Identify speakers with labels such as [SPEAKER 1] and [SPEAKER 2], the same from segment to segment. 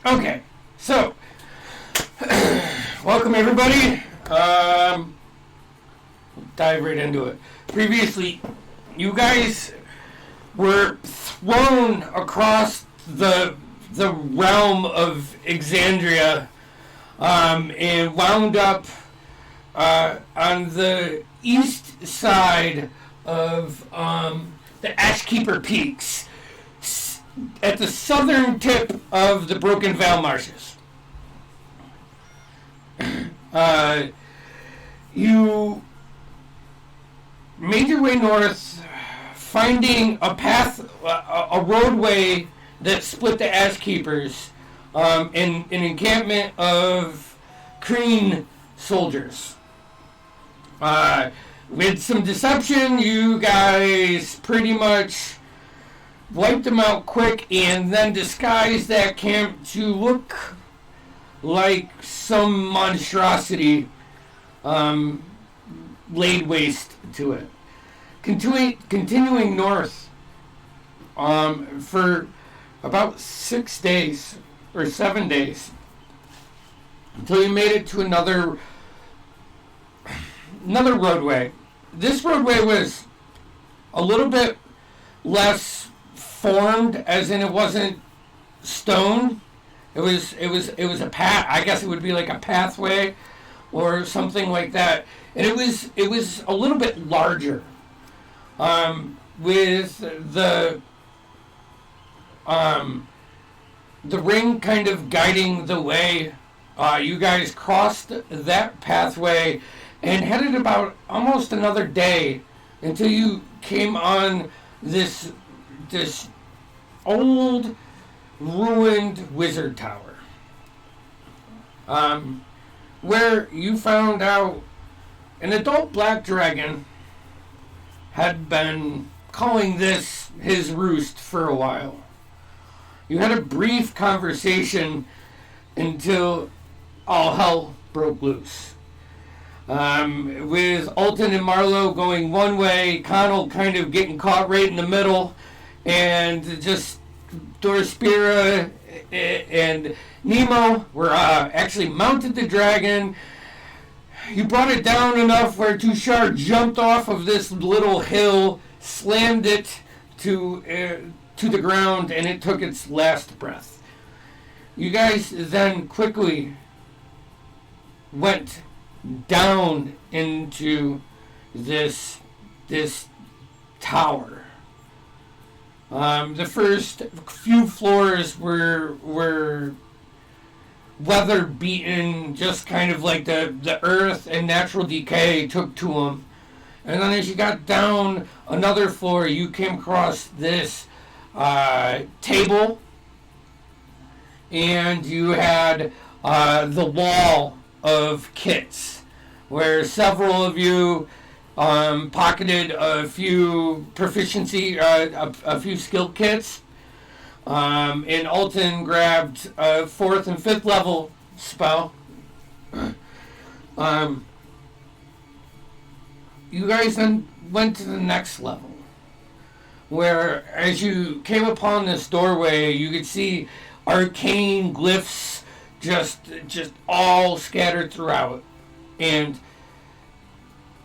[SPEAKER 1] Okay, so welcome everybody. Dive right into it. Previously, you guys were thrown across the realm of Exandria and wound up on the east side of the Ashkeeper Peaks, at the southern tip of the Broken Vale Marshes. You made your way north, finding a path, a roadway that split the Ashkeepers, in an encampment of Kreen soldiers. With some deception, you guys pretty much wiped them out quick and then disguised that camp to look like some monstrosity laid waste to it. Continuing north for about 6 days or 7 days until you made it to another roadway. This roadway was a little bit less formed, as in it wasn't stone. It was a path. I guess it would be like a pathway or something like that. And it was a little bit larger, with the ring kind of guiding the way. You guys crossed that pathway and headed about almost another day until you came on this old ruined wizard tower, where you found out an adult black dragon had been calling this his roost for a while. You had a brief conversation until all hell broke loose. With Alton and Marlowe going one way, Connell kind of getting caught right in the middle, and just Dorspira and Nemo were actually mounted the dragon. You brought it down enough where Tushar jumped off of this little hill, slammed it to the ground, and it took its last breath. You guys then quickly went down into this tower. The first few floors were weather beaten, just kind of like the earth and natural decay took to them. And then as you got down another floor, you came across this table, and you had the wall of kits, where several of you pocketed a few proficiency, a few skill kits, and Alton grabbed a 4th and 5th level spell. You guys then went to the next level, where as you came upon this doorway, you could see arcane glyphs just all scattered throughout. And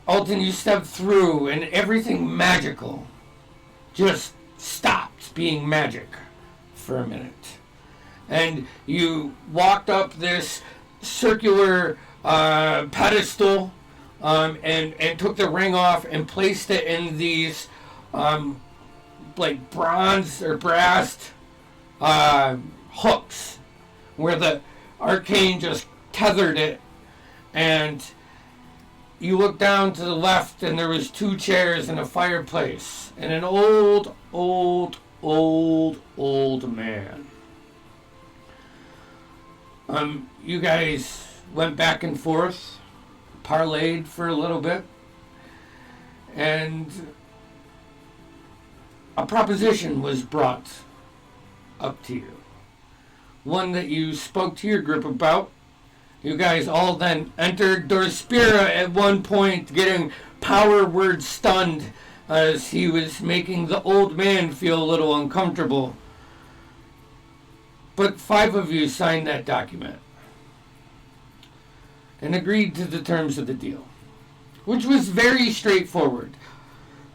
[SPEAKER 1] Alton, you stepped through, and everything magical just stopped being magic for a minute. And you walked up this circular pedestal, and took the ring off and placed it in these like bronze or brass hooks, where the arcane just tethered it. And you looked down to the left, and there was 2 chairs and a fireplace and an old man. You guys went back and forth, parlayed for a little bit, and a proposition was brought up to you. One that you spoke to your group about. You guys all then entered Dorspira at one point, getting power word stunned as he was making the old man feel a little uncomfortable. but 5 of you signed that document and agreed to the terms of the deal, which was very straightforward.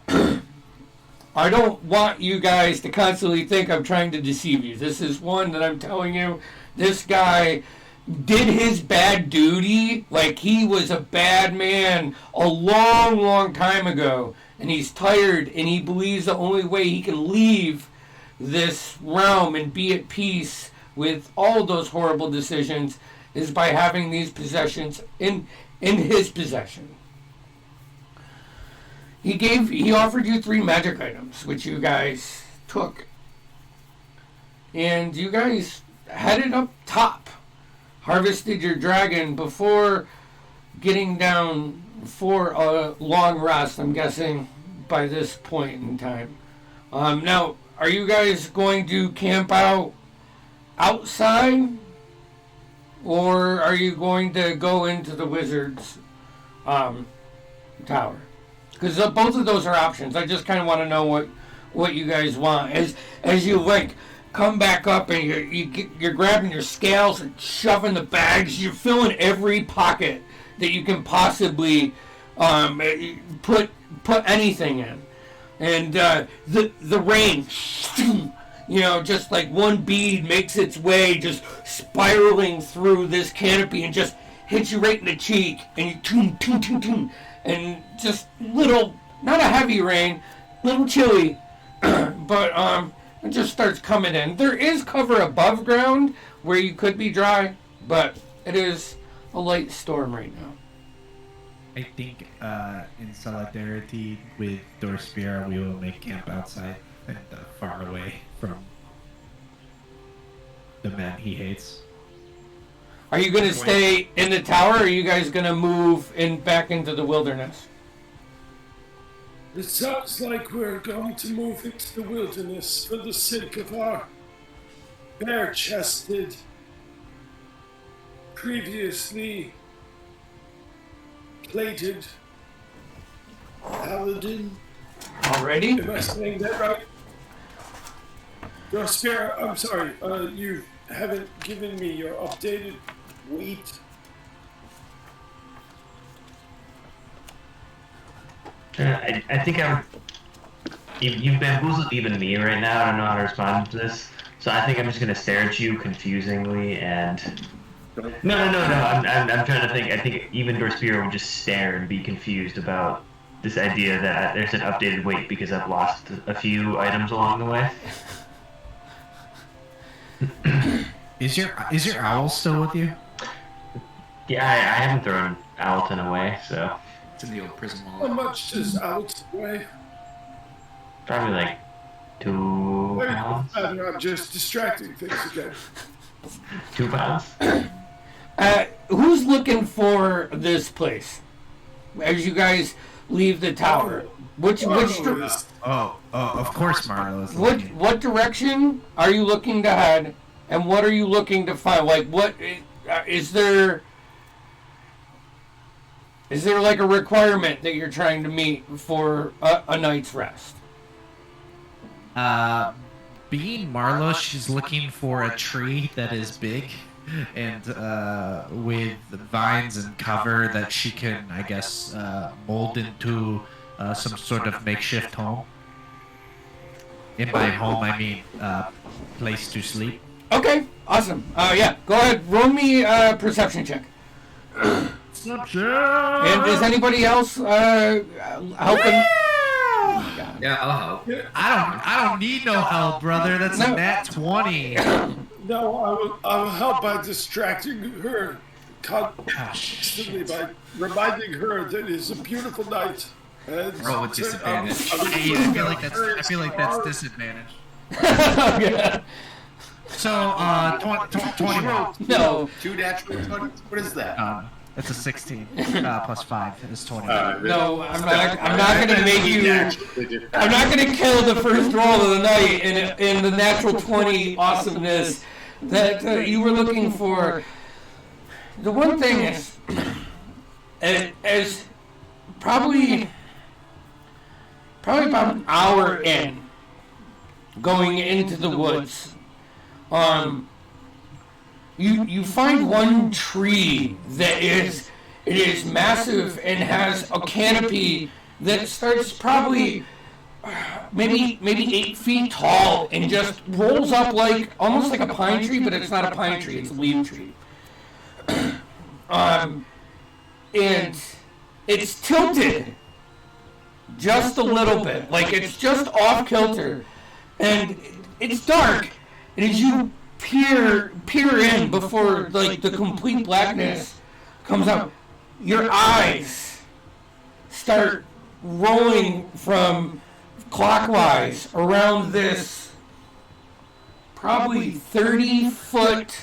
[SPEAKER 1] I don't want you guys to constantly think I'm trying to deceive you. This is one that I'm telling you, this guy did his bad duty, like he was a bad man a long, long time ago, and he's tired, and he believes the only way he can leave this realm and be at peace with all those horrible decisions is by having these possessions in his possession. He offered you 3 magic items, which you guys took. And you guys headed up top, harvested your dragon before getting down for a long rest, I'm guessing, by this point in time. Now, are you guys going to camp out outside? Or are you going to go into the wizard's tower? Because both of those are options. I just kind of want to know what you guys want. As you like come back up and you're grabbing your scales and shoving the bags. You're filling every pocket that you can possibly put anything in. And the rain, just like one bead makes its way, just spiraling through this canopy and just hits you right in the cheek. And you toom, toom, toom, toom. And just little, not a heavy rain, little chilly, but it just starts coming in. There is cover above ground where you could be dry, but it is a light storm right now.
[SPEAKER 2] I think in solidarity with Dorspira, we will make camp outside and far away from the man he hates.
[SPEAKER 1] Are you going to stay in the tower, or are you guys going to move back into the wilderness?
[SPEAKER 3] It sounds like we're going to move into the wilderness for the sake of our bare-chested, previously plated paladin.
[SPEAKER 1] Already?
[SPEAKER 3] Am I saying that right? Dorspira, I'm sorry, you haven't given me your updated weight.
[SPEAKER 4] I think you've bamboozled even me right now. I don't know how to respond to this. So I think I'm just going to stare at you confusingly and... No. I'm trying to think. I think even Dorspira would just stare and be confused about this idea that there's an updated weight because I've lost a few items along the way.
[SPEAKER 2] Is your owl still with you?
[SPEAKER 4] Yeah, I haven't thrown Alton away, so...
[SPEAKER 2] It's in the old prison wall.
[SPEAKER 3] How much does Alton weigh?
[SPEAKER 4] Probably like 2 pounds.
[SPEAKER 3] I'm just distracting things again.
[SPEAKER 4] 2 pounds?
[SPEAKER 1] Who's looking for this place? As you guys leave the tower. Of
[SPEAKER 2] course Marlowe's
[SPEAKER 1] what direction are you looking to head, and what are you looking to find? Like, what is there like a requirement that you're trying to meet for a night's rest?
[SPEAKER 2] Being Marlowe, she's looking for a tree that is big and with vines and cover that she can, I guess, mold into some sort of makeshift home. And by home, I mean place to sleep.
[SPEAKER 1] Okay, awesome. Yeah, go ahead. Roll me a perception check. And is anybody else helping?
[SPEAKER 5] Yeah, I'll help.
[SPEAKER 2] I don't need no help, brother. That's a nat 20.
[SPEAKER 3] No, I will help by distracting her constantly by reminding her that it's a beautiful night.
[SPEAKER 2] Roll with disadvantage. I feel like that's disadvantage.
[SPEAKER 1] Yeah.
[SPEAKER 2] So, 21.
[SPEAKER 1] No.
[SPEAKER 5] 2 natural 20. What is that?
[SPEAKER 2] It's a 16 plus 5 is 20.
[SPEAKER 1] No, I'm not going to make you. I'm not going to kill the first roll of the night in the natural 20 awesomeness that you were looking for. The one thing is, as probably about an hour in, going into the woods, you find one tree that is massive and has a canopy that starts probably maybe 8 feet tall and just rolls up like almost like a pine tree, but it's not a pine tree; it's a leaf tree. And it's tilted just a little bit, like it's just off kilter, and it's dark. And as you peer in before like the complete blackness comes out, your eyes start rolling from clockwise around this probably 30-foot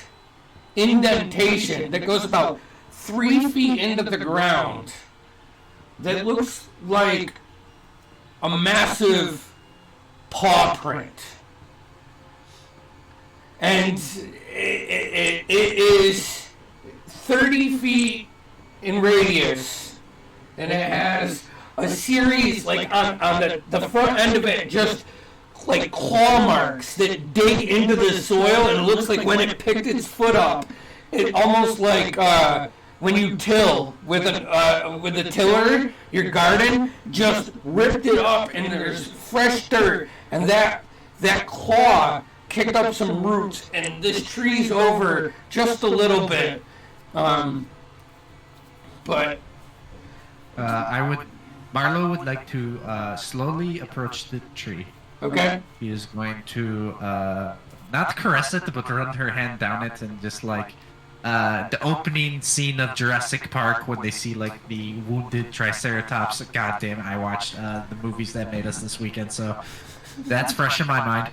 [SPEAKER 1] indentation that goes about 3 feet into the ground that looks like a massive paw print. And it is 30 feet in radius, and it has a series, like on the front end of it, just like claw marks that dig into the soil, and it looks like when it picked its foot up, it almost like when you till with a tiller, your garden just ripped it up, and there's fresh dirt, and that claw kicked up some roots, and this tree's over just a little bit. But
[SPEAKER 2] Marlo would like to slowly approach the tree.
[SPEAKER 1] Okay.
[SPEAKER 2] He is going to not caress it, but run her hand down it, and just like the opening scene of Jurassic Park when they see like the wounded Triceratops. God damn it! I watched the movies that made us this weekend, so that's fresh in my mind.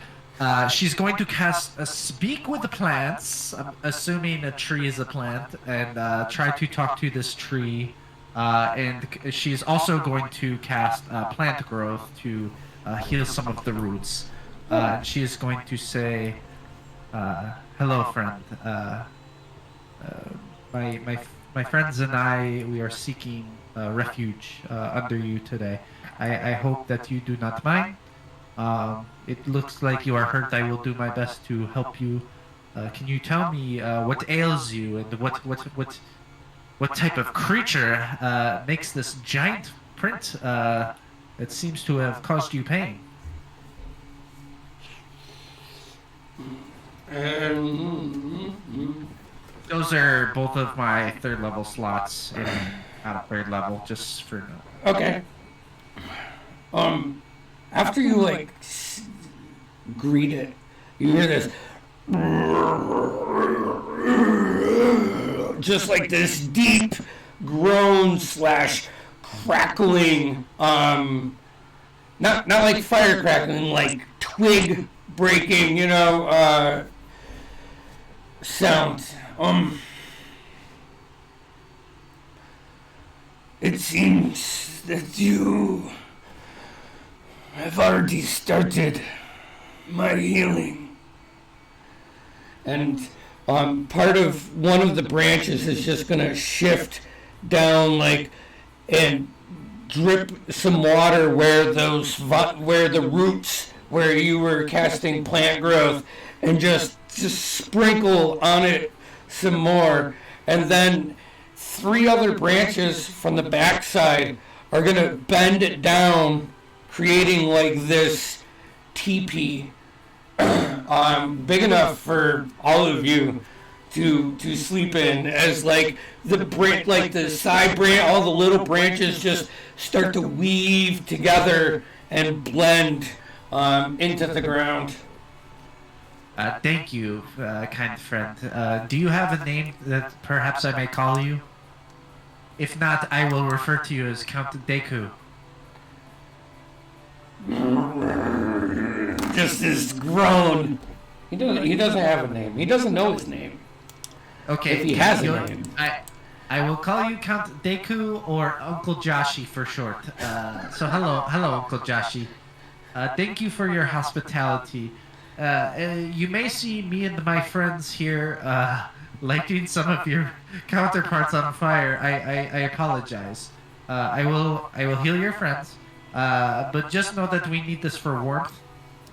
[SPEAKER 2] She's going to cast a Speak with the Plants, assuming a tree is a plant, and try to talk to this tree. And she's also going to cast Plant Growth to heal some of the roots. She is going to say, "Hello, friend. My friends and I, we are seeking refuge under you today. I hope that you do not mind. It looks like you are hurt. I will do my best to help you. Can you tell me what ails you, and what type of creature makes this giant print that seems to have caused you pain?" Those are both of my 3rd level slots, out of 3rd level, just for now.
[SPEAKER 1] Okay. After you like greet it, you hear this, just like this deep groan / crackling, not like fire crackling, like twig breaking, sound. It seems that you have already started my healing. And part of one of the branches is just going to shift down and drip some water where the roots where you were casting Plant Growth, and just sprinkle on it some more. And then 3 other branches from the backside are going to bend it down, creating like this teepee big enough for all of you to sleep in, as like the side branch, all the little branches just start to weave together and blend into the ground.
[SPEAKER 2] Thank you, kind friend. Do you have a name that perhaps I may call you? If not, I will refer to you as Count Deku.
[SPEAKER 1] Just this groan. He doesn't have a name. He doesn't know his name.
[SPEAKER 2] Okay,
[SPEAKER 1] if he has a name.
[SPEAKER 2] I will call you Count Deku or Uncle Joshi for short. So hello, Uncle Joshi. Thank you for your hospitality. You may see me and my friends here lighting some of your counterparts on fire. I apologize. I will heal your friends, but just know that we need this for warmth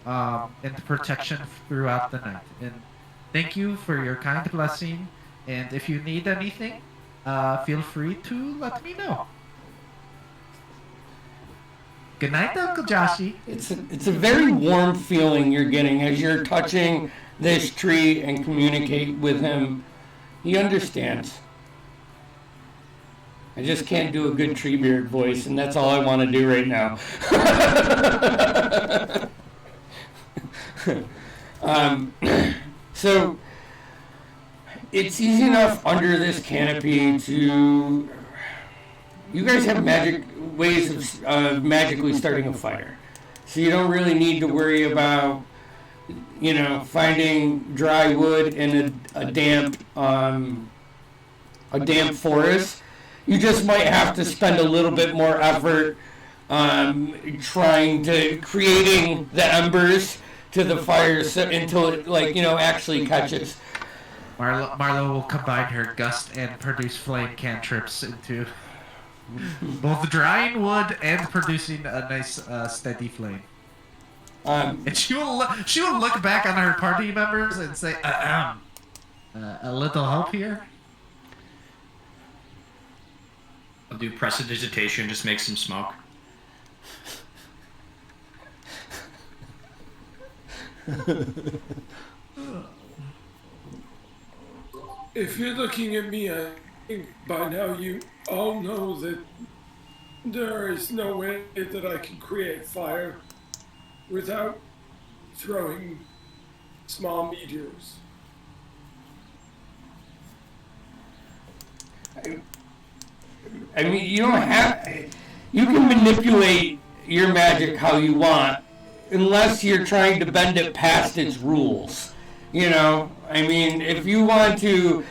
[SPEAKER 2] and protection throughout the night. And thank you for your kind blessing, and if you need anything, feel free to let me know. Good night, Uncle Joshy.
[SPEAKER 1] It's a very warm feeling you're getting as you're touching this tree and communicate with him. He understands. I just can't do a good Treebeard voice, and that's all I want to do right now. So it's easy enough under this canopy to. You guys have magic ways of magically starting a fire, so you don't really need to worry about, finding dry wood in a damp forest. You just might have to spend a little bit more effort creating the embers to the fire until it actually catches.
[SPEAKER 2] Marlo will combine her gust and produce flame cantrips into both drying wood and producing a nice steady flame. And she will look back on her party members and say, a little help here?
[SPEAKER 5] I'll do prestidigitation, just make some smoke.
[SPEAKER 3] If you're looking at me, I think by now you all know that there is no way that I can create fire without throwing small meteors.
[SPEAKER 1] I mean, you don't have. You can manipulate your magic how you want, unless you're trying to bend it past its rules. I mean, if you want to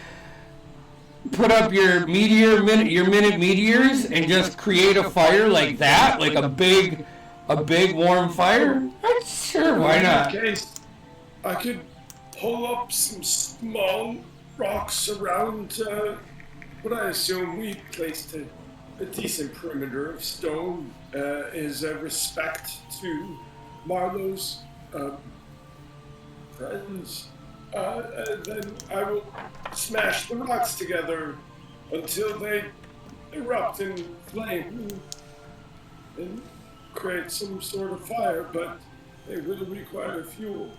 [SPEAKER 1] put up your minute meteors and just create a fire like that, like a big warm fire, sure, why not?
[SPEAKER 3] In that case, I could pull up some small rocks around what I assume we placed a decent perimeter of stone is a respect to Marlowe's friends. And then I will smash the rocks together until they erupt in flame and create some sort of fire, but they will require fuel.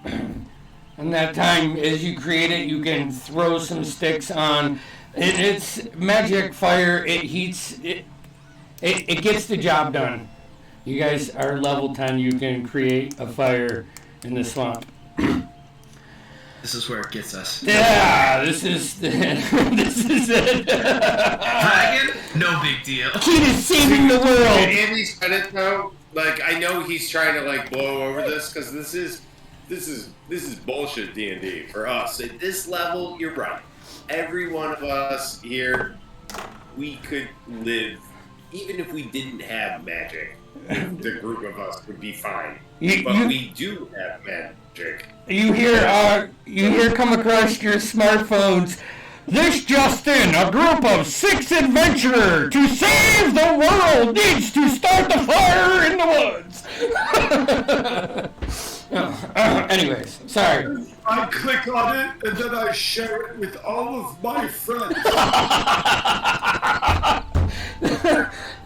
[SPEAKER 1] And that time, as you create it, you can throw some sticks on. It's magic fire. It heats. It gets the job done. You guys are level 10. You can create a fire in the swamp.
[SPEAKER 5] This is where it gets us.
[SPEAKER 1] Yeah, this is it.
[SPEAKER 5] Dragon? No big deal.
[SPEAKER 1] Key to saving the world.
[SPEAKER 6] Andy's credit though, I know he's trying to blow over this because this is bullshit D&D for us. At this level, you're right. Every one of us here, we could live, even if we didn't have magic. The group of us would be fine. But we do have magic.
[SPEAKER 1] You hear come across your smartphones. This just in, a group of 6 adventurers to save the world needs to start the fire in the woods. Anyways, sorry.
[SPEAKER 3] I click on it and then I share it with all of my friends.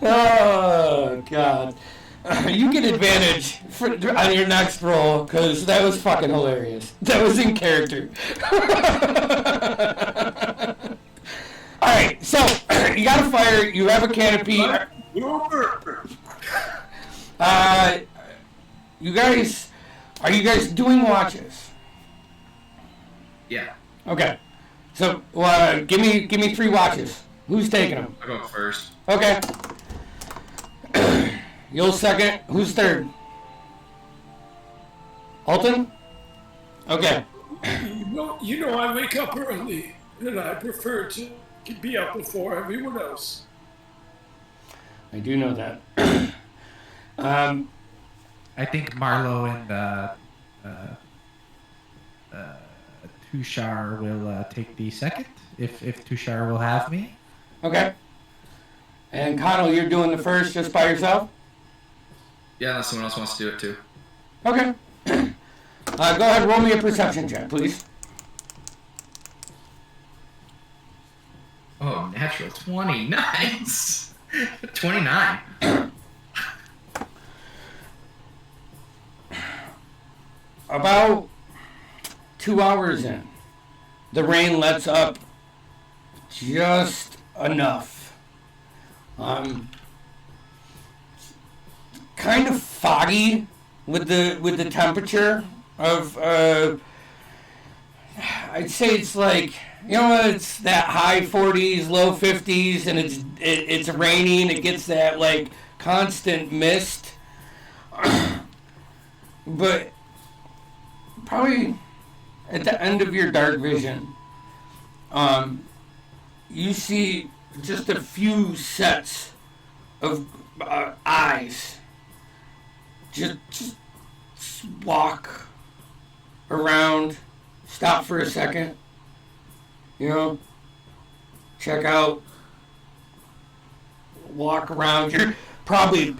[SPEAKER 1] Oh, God. You get advantage on your next roll, because that was fucking hilarious. That was in character. Alright, so, you got a fire, you have a canopy. Are you guys doing watches?
[SPEAKER 5] Yeah.
[SPEAKER 1] Okay. So, give me 3 watches. Who's taking them?
[SPEAKER 5] I'll go first.
[SPEAKER 1] Okay. You'll second. Who's third? Alton? Okay.
[SPEAKER 3] You know I wake up early, and I prefer to be up before everyone else.
[SPEAKER 1] I do know that.
[SPEAKER 2] I think Marlo and Tushar will take the second, if Tushar will have me.
[SPEAKER 1] Okay. And Connell, you're doing the first just by yourself?
[SPEAKER 5] Yeah, unless someone else wants to do it too.
[SPEAKER 1] Okay. Go ahead, roll me a perception check, please.
[SPEAKER 5] Oh, natural 20. Nice. 29.
[SPEAKER 1] About 2 hours in, the rain lets up just enough. Kind of foggy with the temperature of I'd say it's like, it's that high 40s, low 50s, and it's raining. It gets that like constant mist, but probably at the end of your dark vision, you see just a few sets of eyes just walk around, stop for a second, check out, walk around. You're probably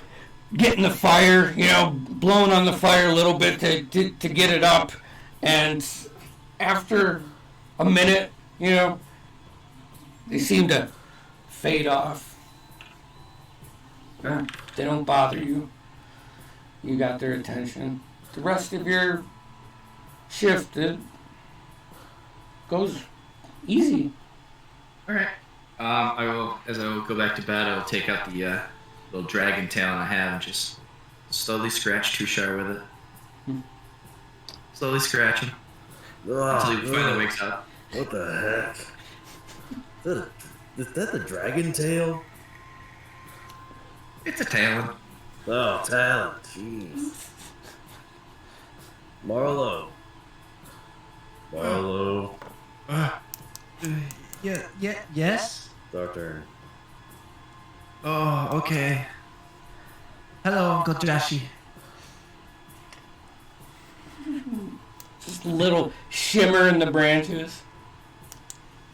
[SPEAKER 1] getting the fire, blowing on the fire a little bit to get it up, and after a minute, they seem to fade off. They don't bother you. You got their attention. The rest of your shift, it goes easy.
[SPEAKER 5] All right. I will go back to bed, I will take out the little dragon tail I have and just slowly scratch Tushar with it. Slowly scratch him until he finally wakes up.
[SPEAKER 7] What the heck? Is that the dragon tail?
[SPEAKER 5] It's a talon.
[SPEAKER 7] Oh, talent. Jeez. Marlo.
[SPEAKER 2] Yes?
[SPEAKER 7] Doctor.
[SPEAKER 2] Oh, okay. Hello, Uncle Joshy.
[SPEAKER 1] Just a little shimmer in the branches.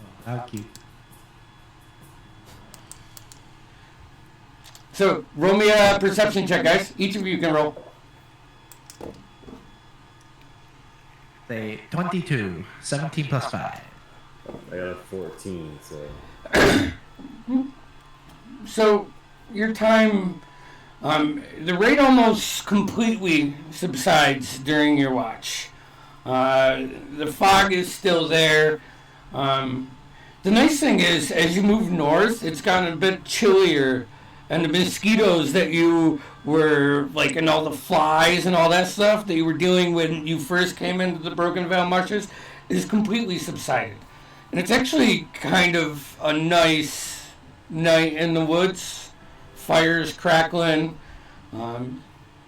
[SPEAKER 2] Oh, how cute.
[SPEAKER 1] So, roll me a perception check, guys. Each of you can roll.
[SPEAKER 2] Say 22. 17 plus 5.
[SPEAKER 7] I got a 14, so...
[SPEAKER 1] So, your time, the rain almost completely subsides during your watch. The fog is still there. The nice thing is, as you move north, it's gotten a bit chillier, and the mosquitoes that you were, like, and all the flies and all that stuff that you were dealing with when you first came into the Broken Veil Marshes is completely subsided. And it's actually kind of a nice night in the woods. Fires crackling.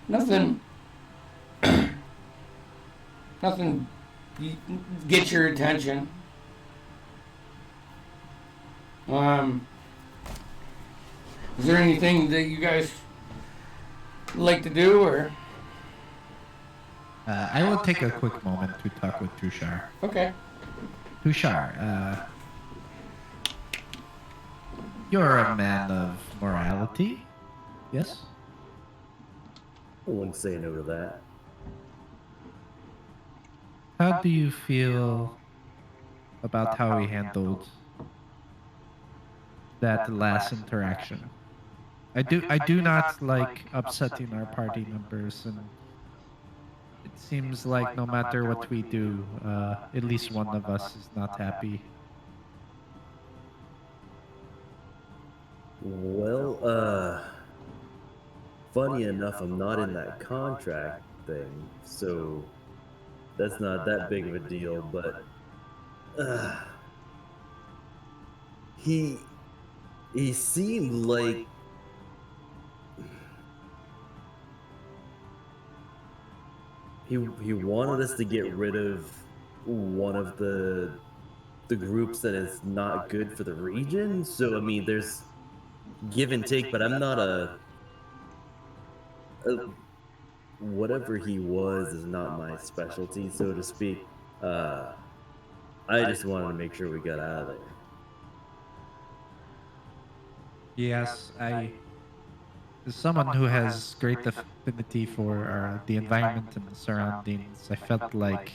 [SPEAKER 1] Nothing gets your attention. Is there anything that you guys like to do, or?
[SPEAKER 2] I will take a quick moment to talk with Tushar.
[SPEAKER 1] Okay.
[SPEAKER 2] Tushar, you're a man of morality, yes?
[SPEAKER 7] I wouldn't say no to that.
[SPEAKER 2] How do you feel about how he handled that last interaction? I do not like upsetting our party members, and it seems like no matter what we do, at least one of us is not happy.
[SPEAKER 7] Well, funny enough, I'm not in that contract thing, so that's not that big of a deal, but he seemed like he wanted us to get rid of one of the groups that is not good for the region. So I mean, there's give and take, but I'm not a whatever he was is not my specialty, so to speak. I just wanted to make sure we got out of there.
[SPEAKER 2] Yes, as someone who has great affinity for the environment and the surroundings, I felt like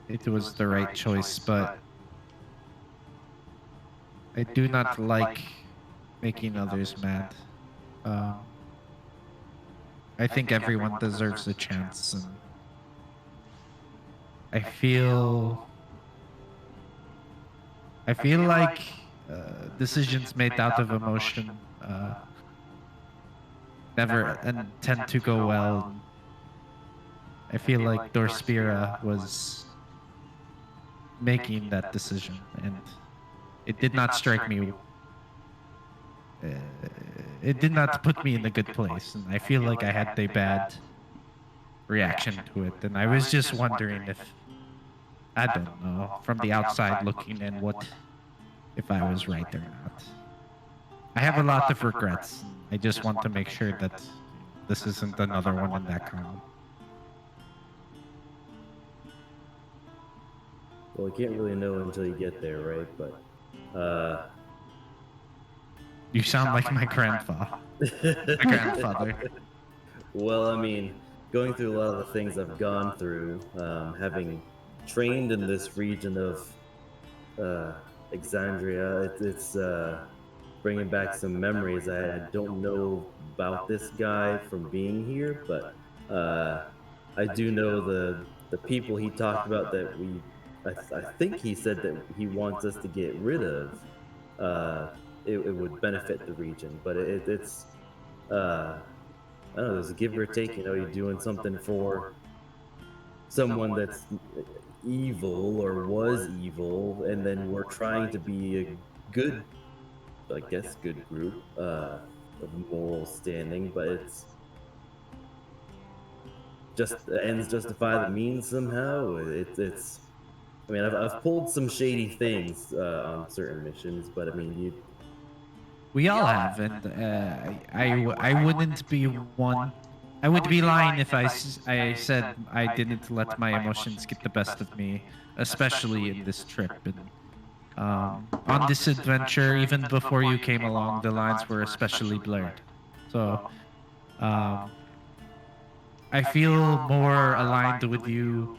[SPEAKER 2] it was the right choice, but I do not like making others mad. I think everyone deserves a chance, and I feel like decisions made out of emotion never and tend to go well. I feel like Dorspira was making that decision, and it did not strike me. It did not put me in a good place, and I feel like I had a bad reaction to it. And I was just wondering if, I don't know, from the outside looking in, what if I was right or not. I have a lot of regrets. I just want to make sure that this isn't another one in that column.
[SPEAKER 7] Well, you can't really know until you get there, right? But,
[SPEAKER 2] You sound like my grandfather. My grandfather.
[SPEAKER 7] well, I mean, going through a lot of the things I've gone through, having trained in this region of Exandria, it's bringing back some memories. I don't know about this guy from being here, but I do know the people he talked about that I think he said that he wants us to get rid of. It would benefit the region, but it's I don't know, there's a give or take. You know, you're doing something for someone that's evil or was evil, and then we're trying to be a good, I guess, good group of moral standing, but it's just the ends justify the means somehow. It's I mean, I've pulled some shady things on certain missions, but I mean,
[SPEAKER 2] We all have, and I wouldn't be one. I would be lying if I said I didn't let my emotions get the best of me, especially in this trip. And on this adventure, even before you came along, the lines were especially blurred. So I feel more aligned with you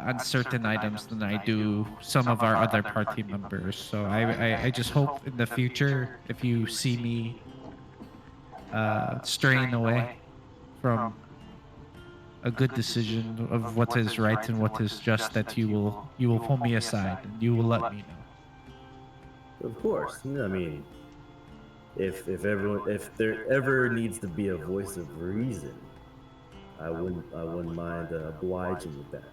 [SPEAKER 2] on certain items than I do some of our other party members. So I just hope in the future, if you see me straying away from a good decision of what is right and what is just, that you will pull me aside and you will let me know.
[SPEAKER 7] of course. I mean, if there ever needs to be a voice of reason, I wouldn't mind obliging with that.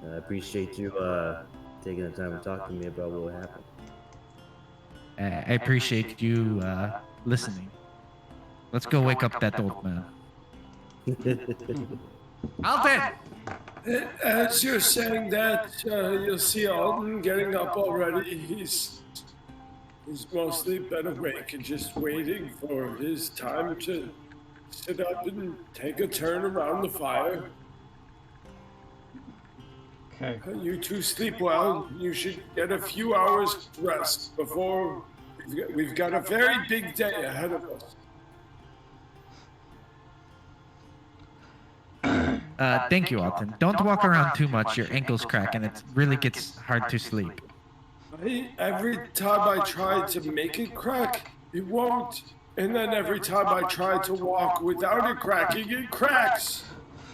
[SPEAKER 7] I appreciate you taking the time to talk to me about what happened.
[SPEAKER 2] I appreciate you listening. Let's go wake up that old man. Alton!
[SPEAKER 3] As you're saying that, you'll see Alden getting up already. He's mostly been awake and just waiting for his time to sit up and take a turn around the fire.
[SPEAKER 1] Okay.
[SPEAKER 3] You two sleep well. You should get a few hours rest before we've got a very big day ahead of us.
[SPEAKER 2] Thank you, Alton. Don't walk around too much. Your ankles crack and it really gets hard to sleep.
[SPEAKER 3] Every time I try to make it crack, it won't. And then every time I try to walk without it cracking, it cracks.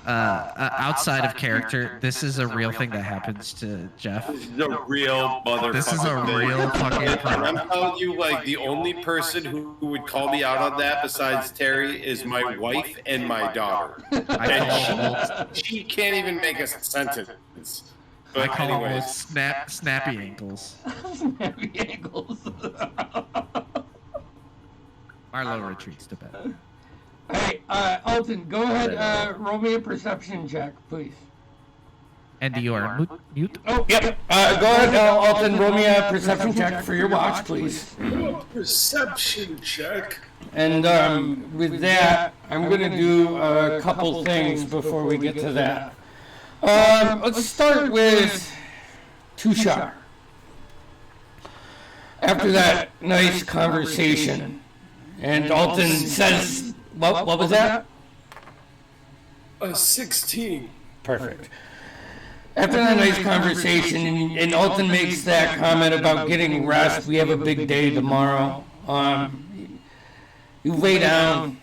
[SPEAKER 2] Outside of character, this is a real thing that happens to Jeff.
[SPEAKER 6] This is a real motherfucking
[SPEAKER 2] This is a
[SPEAKER 6] thing.
[SPEAKER 2] real fucking
[SPEAKER 6] And
[SPEAKER 2] problem.
[SPEAKER 6] I'm telling you, like, the only person who would call me out on that besides Terry is my wife and my daughter. And she can't even make a sentence.
[SPEAKER 2] I
[SPEAKER 6] But
[SPEAKER 2] call them
[SPEAKER 6] anyways,
[SPEAKER 2] snappy ankles.
[SPEAKER 1] Snappy ankles.
[SPEAKER 2] Marlo retreats to bed.
[SPEAKER 1] Hey, Alton, go ahead. Roll me a perception check, please.
[SPEAKER 2] And you are mute?
[SPEAKER 1] Oh, yep. Go ahead, Alton. Roll me a perception check for your watch, please.
[SPEAKER 3] Perception check.
[SPEAKER 1] And with that, I'm going to do a couple things before we get to that. Let's start with Tushar. after that nice conversation, and Alton says, what was that?
[SPEAKER 3] 16.
[SPEAKER 1] Perfect. After that nice conversation, and Alton makes that comment about getting rest, we have a big day tomorrow. You lay down,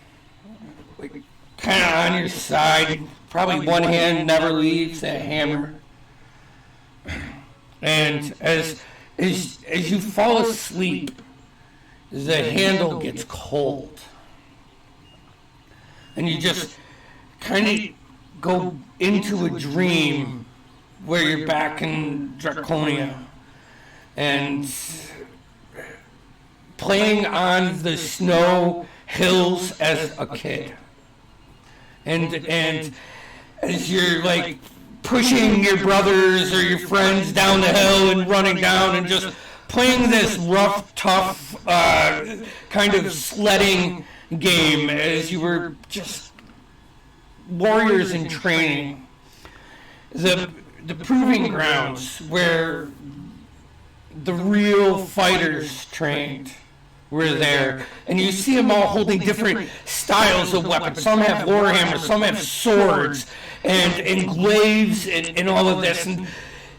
[SPEAKER 1] kind of on your side, probably one hand never leaves that hammer. And as you fall asleep, the handle gets cold. And you just kind of go into a dream where you're back in Draconia and playing on the snow hills as a kid. And as you're like pushing your brothers or your friends down the hill and running down and just playing this rough, tough kind of sledding game as you were just warriors in training. The proving grounds where the real fighters trained were there, and you see them all holding different styles of weapons. Some have warhammers, some have swords, and glaives, and all of this. And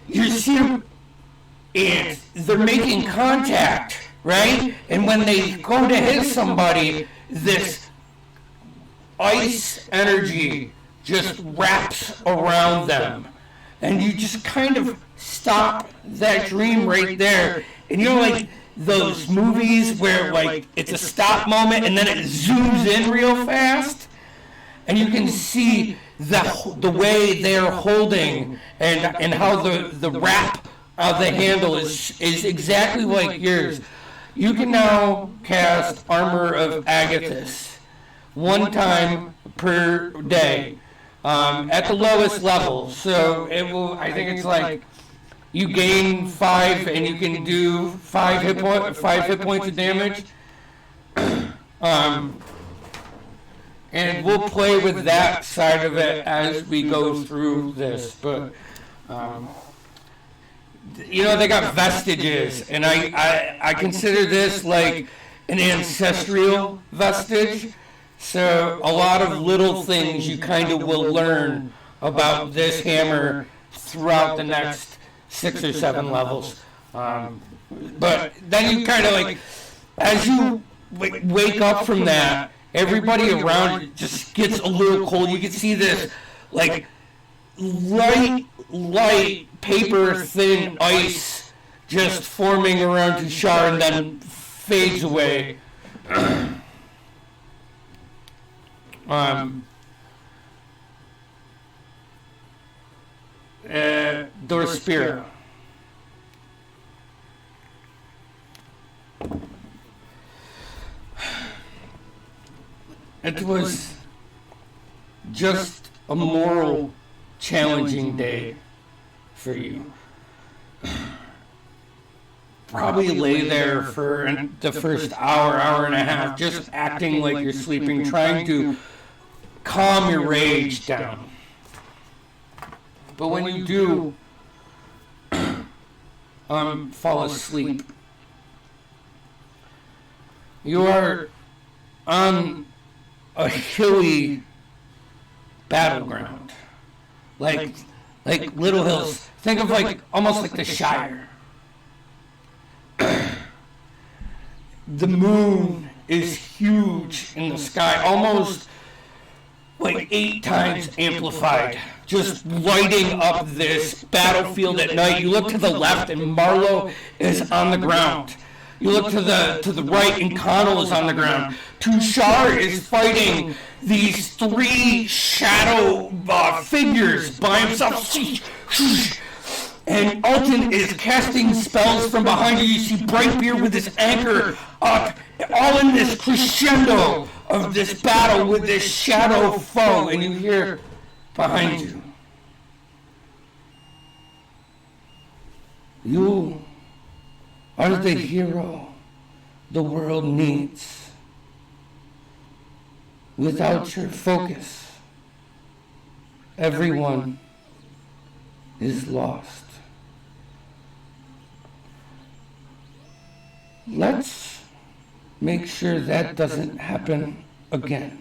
[SPEAKER 1] you see them, and they're making contact, right? And when they go to hit somebody, this ice energy just wraps around them. And you just kind of stop that dream right there. And you know, like those movies where like it's a stop moment and then it zooms in real fast, and you can see the way they're holding and how the wrap of the handle is exactly like yours. You can now cast Armor of Agathis one time per day. At the lowest level, so it will. I think it's like you gain 5, and you can do 5 hit points of damage. And we'll play with that side of it as we go through this. But you know, they got vestiges, and I consider this like an ancestral vestige. So a lot of little things you kind of will learn about this hammer throughout the next 6 or 7 levels. But then you kind of like, as you wake up from that, everybody around you just gets a little cold. You can see this like light paper thin ice just forming around Tushar and then fades away. Dorspira. It was just a moral challenging day for you. Probably lay there for the first hour and a half, just acting like you're sleeping, trying to calm your rage down. But when you do fall asleep, you are on a hilly battleground, like little hills. Think of like almost like the Shire. The moon is huge in the sky, almost like 8 times amplified, just lighting up this battlefield at night. You look to the left and Marlowe is on the ground. You look to the right and Connell is on the ground. Tushar is fighting these 3 shadow figures by himself. And Alton is casting spells from behind you. You see Brightbeard with his anchor up, all in this crescendo of this battle with this shadow foe. And you hear behind you, you are the hero the world needs. Without your focus, everyone is lost. let's make sure that doesn't happen again.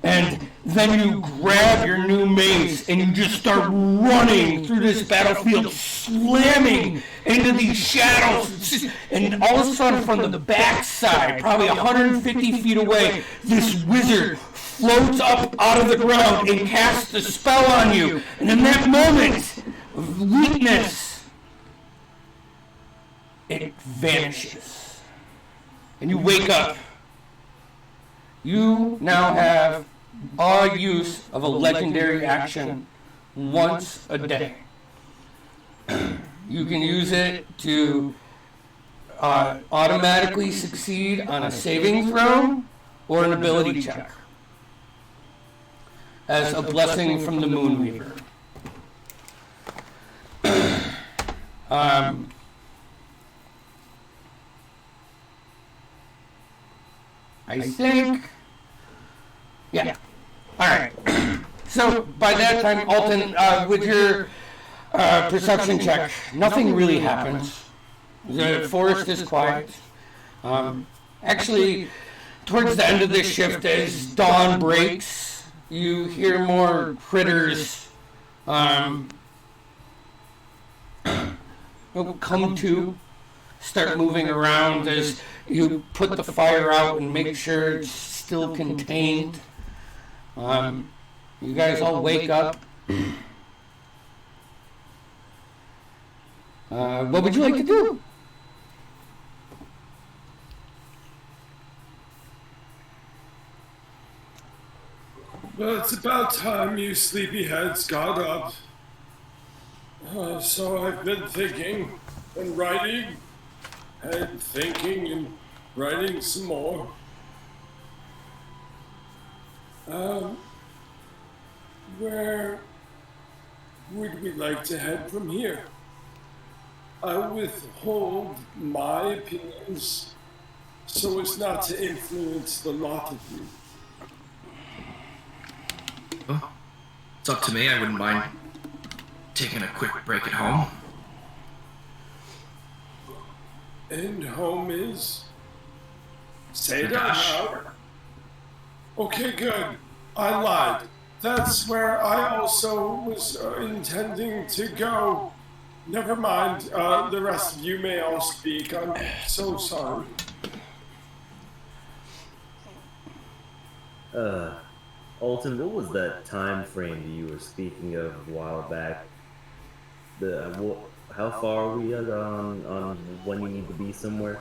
[SPEAKER 1] And then you grab your new mace and you just start running through this battlefield, slamming into these shadows. And all of a sudden, from the backside, probably 150 feet away, this wizard floats up out of the ground and casts a spell on you. And in that moment of weakness, it vanishes. And you wake up. You now have all use of a legendary action once a day. You can use it to automatically succeed on a saving throw or an ability check as a blessing from the Moonweaver. I think... Yeah. All right. So by that time, Alton, with your perception check, nothing really happens. The forest is quiet. Actually, towards the end of this shift, as dawn breaks, you hear more critters come to, start moving around as you put the fire out and make sure it's still contained. You guys all wake up. What would you like to do?
[SPEAKER 3] Well, it's about time you sleepyheads got up. So I've been thinking and writing, and thinking and writing some more. Where would we like to head from here? I withhold my opinions so as not to influence the lot of you.
[SPEAKER 5] Well, it's up to me. I wouldn't mind taking a quick break at home.
[SPEAKER 3] And home is? Say it out loud. Okay, good. I lied. That's where I also was intending to go. Never mind. The rest of you may all speak. I'm so sorry.
[SPEAKER 7] Alton, what was that time frame that you were speaking of a while back? How far are we on when you need to be somewhere?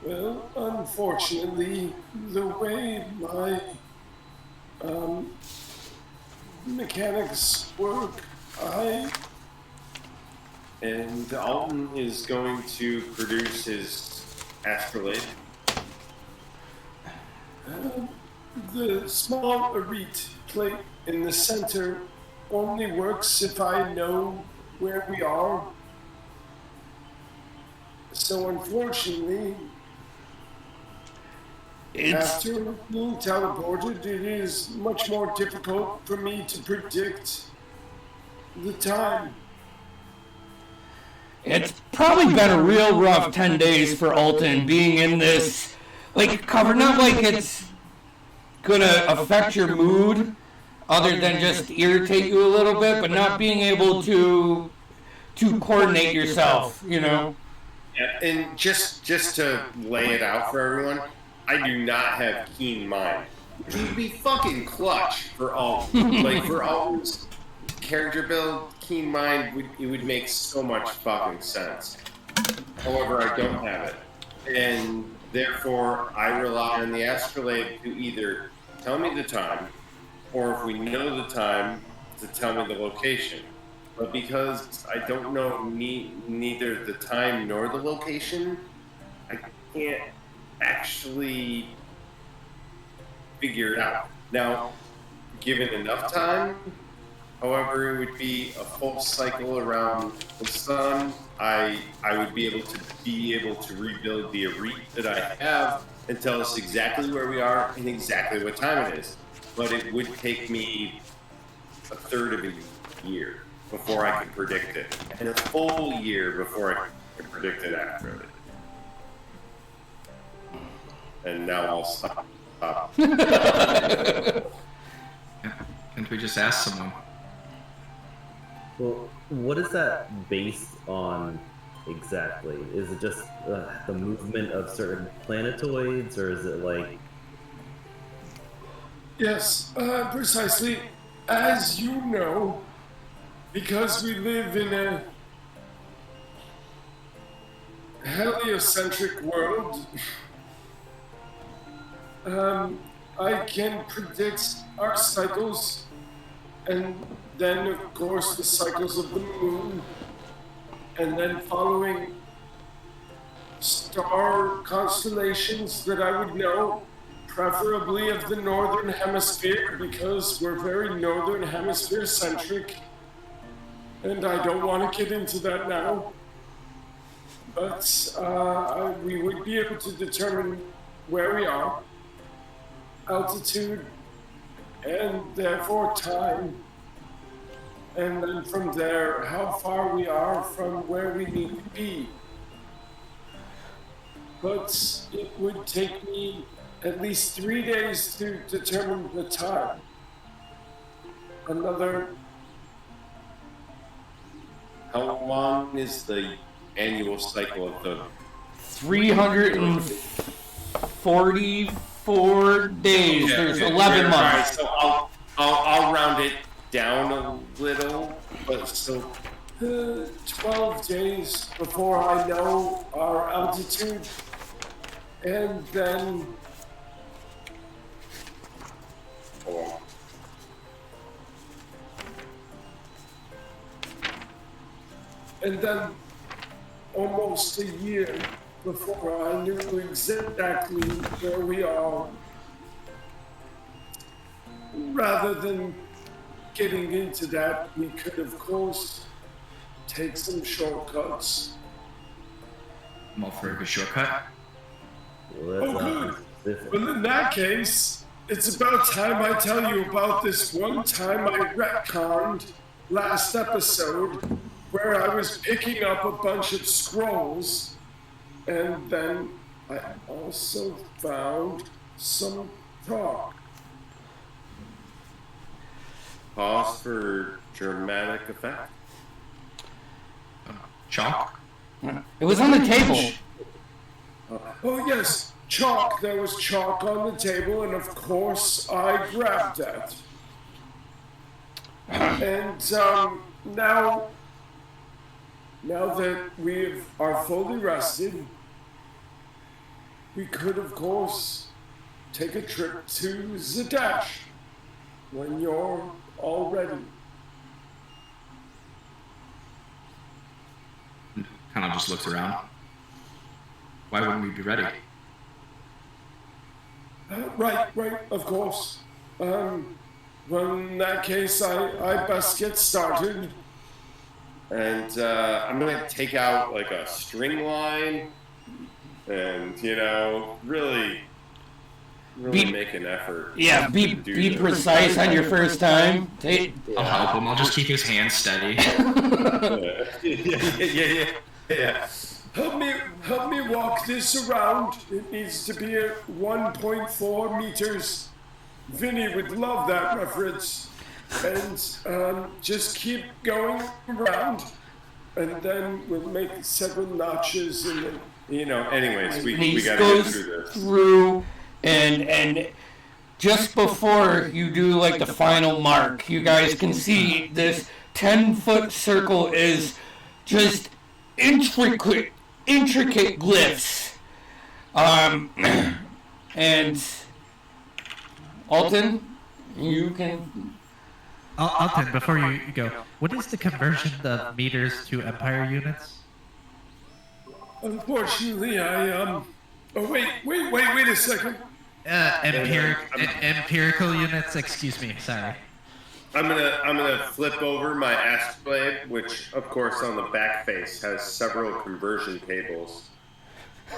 [SPEAKER 3] Well, unfortunately, the way my mechanics work,
[SPEAKER 6] And Alton is going to produce his astrolabe.
[SPEAKER 3] The small arete plate in the center only works if I know where we are. So unfortunately, after being teleported, it is much more difficult for me to predict the time.
[SPEAKER 1] It's probably been a real rough 10 days for Alton being in this, cover. Not like it's gonna affect your mood, other than just irritate you a little bit, but not being able to coordinate yourself, you know?
[SPEAKER 6] Yeah, and just to lay it out for everyone, I do not have keen mind. Which would be fucking clutch for Alton. For Alton's character build, keen mind, it would make so much fucking sense. However, I don't have it. And therefore, I rely on the astrolabe to either tell me the time, or if we know the time, to tell me the location. But because I don't know neither the time nor the location, I can't actually figure it out. Now, given enough time, however, it would be a full cycle around the sun. I would be able to rebuild the arete that I have and tell us exactly where we are and exactly what time it is. But it would take me a third of a year before I could predict it, and a full year before I could predict it accurately. And now I'll stop.
[SPEAKER 5] Can't we just ask someone?
[SPEAKER 7] Well, what is that based on exactly? Is it just the movement of certain planetoids, or is it like...
[SPEAKER 3] Yes, precisely. As you know, because we live in a heliocentric world, I can predict our cycles, and then, of course, the cycles of the moon, and then following star constellations that I would know, preferably of the northern hemisphere, because we're very northern hemisphere centric, and I don't want to get into that now. But we would be able to determine where we are, altitude, and therefore time, and then from there, how far we are from where we need to be. But it would take me at least 3 days to determine the time.
[SPEAKER 6] How long is the annual cycle of the
[SPEAKER 1] 344 days.
[SPEAKER 6] Yeah,
[SPEAKER 1] There's
[SPEAKER 6] yeah,
[SPEAKER 1] 11
[SPEAKER 6] right,
[SPEAKER 1] months.
[SPEAKER 6] So I'll round it down a little, but still
[SPEAKER 3] 12 days before I know our altitude, and then almost a year before I knew exactly where we are. Rather than getting into that, we could, of course, take some shortcuts.
[SPEAKER 5] I'm all for a good shortcut.
[SPEAKER 7] Well, that's
[SPEAKER 3] good.
[SPEAKER 7] different.
[SPEAKER 3] Well, in that case, it's about time I tell you about this one time I retconned last episode where I was picking up a bunch of scrolls, and then I also found some chalk.
[SPEAKER 6] pause for dramatic effect.
[SPEAKER 5] Chalk?
[SPEAKER 1] It was on the table.
[SPEAKER 3] Oh yes, chalk. There was chalk on the table, and of course I grabbed that. And now that we are fully rested, we could, of course, take a trip to Zadash when you're all ready.
[SPEAKER 5] Kind of just looks around. Why wouldn't we be ready?
[SPEAKER 3] Right, of course. Well, in that case, I best get started.
[SPEAKER 6] And I'm gonna take out like a string line, and really make an effort.
[SPEAKER 1] Yeah, be precise on your first time.
[SPEAKER 5] I'll help him. I'll just keep his hands steady.
[SPEAKER 6] Yeah.
[SPEAKER 3] Help me walk this around. It needs to be at 1.4 meters. Vinny would love that reference. And just keep going around, and then we'll make several notches in it.
[SPEAKER 6] Anyways, we
[SPEAKER 1] He
[SPEAKER 6] gotta get
[SPEAKER 1] goes
[SPEAKER 6] through this.
[SPEAKER 1] through, and just before you do like the final mark, you guys can see this 10-foot circle is just intricate glyphs. And Alton, you can.
[SPEAKER 2] Alton, before you go, what is the conversion of meters to empire units?
[SPEAKER 3] Unfortunately, Oh wait a second.
[SPEAKER 2] Empirical units. Excuse me. Sorry.
[SPEAKER 6] I'm gonna flip over my astrolabe, which of course on the back face has several conversion tables,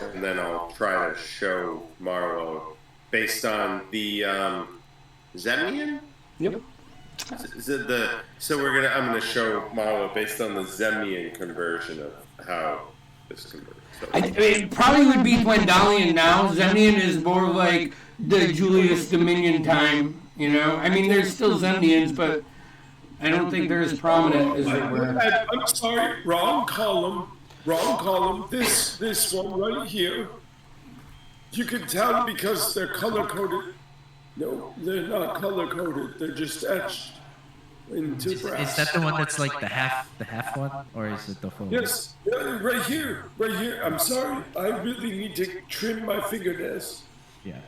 [SPEAKER 6] and then I'll try to show Marlo based on the Zemian.
[SPEAKER 1] Yep.
[SPEAKER 6] I'm gonna show Marlo based on the Zemian conversion of how
[SPEAKER 3] this converts. So.
[SPEAKER 1] It probably would be Gwendolian now. Zendian is more like the Julius Dominion time, you know? I mean, there's still Zendians, but I don't think they're as prominent as they were.
[SPEAKER 3] I'm sorry, wrong column. This one right here. You can tell because they're color-coded. No, they're not color-coded. They're just etched into brass.
[SPEAKER 2] Is that the one that's like the half one, or is it the full?
[SPEAKER 3] Yes, right here. I'm sorry. I really need to trim my fingernails.
[SPEAKER 2] Yeah,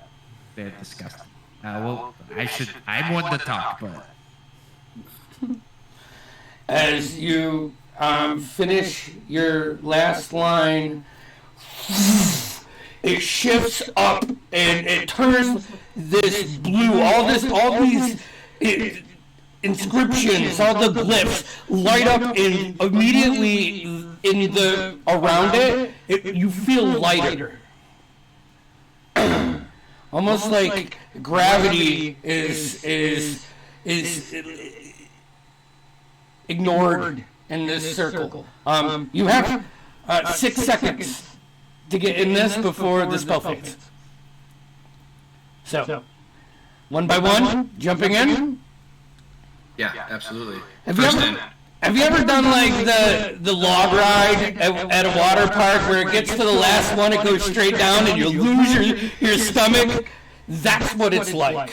[SPEAKER 2] they're disgusting. Well, I'm one to talk, but
[SPEAKER 1] As you finish your last line, it shifts up and it turns this blue. All these inscriptions, all the glyphs light up, and immediately in the around it, you feel lighter. Almost like gravity is ignored in this circle. You have 6 seconds to get in this before the spell fades. So, one by one, jumping in.
[SPEAKER 5] Yeah, absolutely.
[SPEAKER 1] Have you ever done like the log ride at a water park where it gets to the last one, it goes straight down, and you lose your stomach? That's what it's like.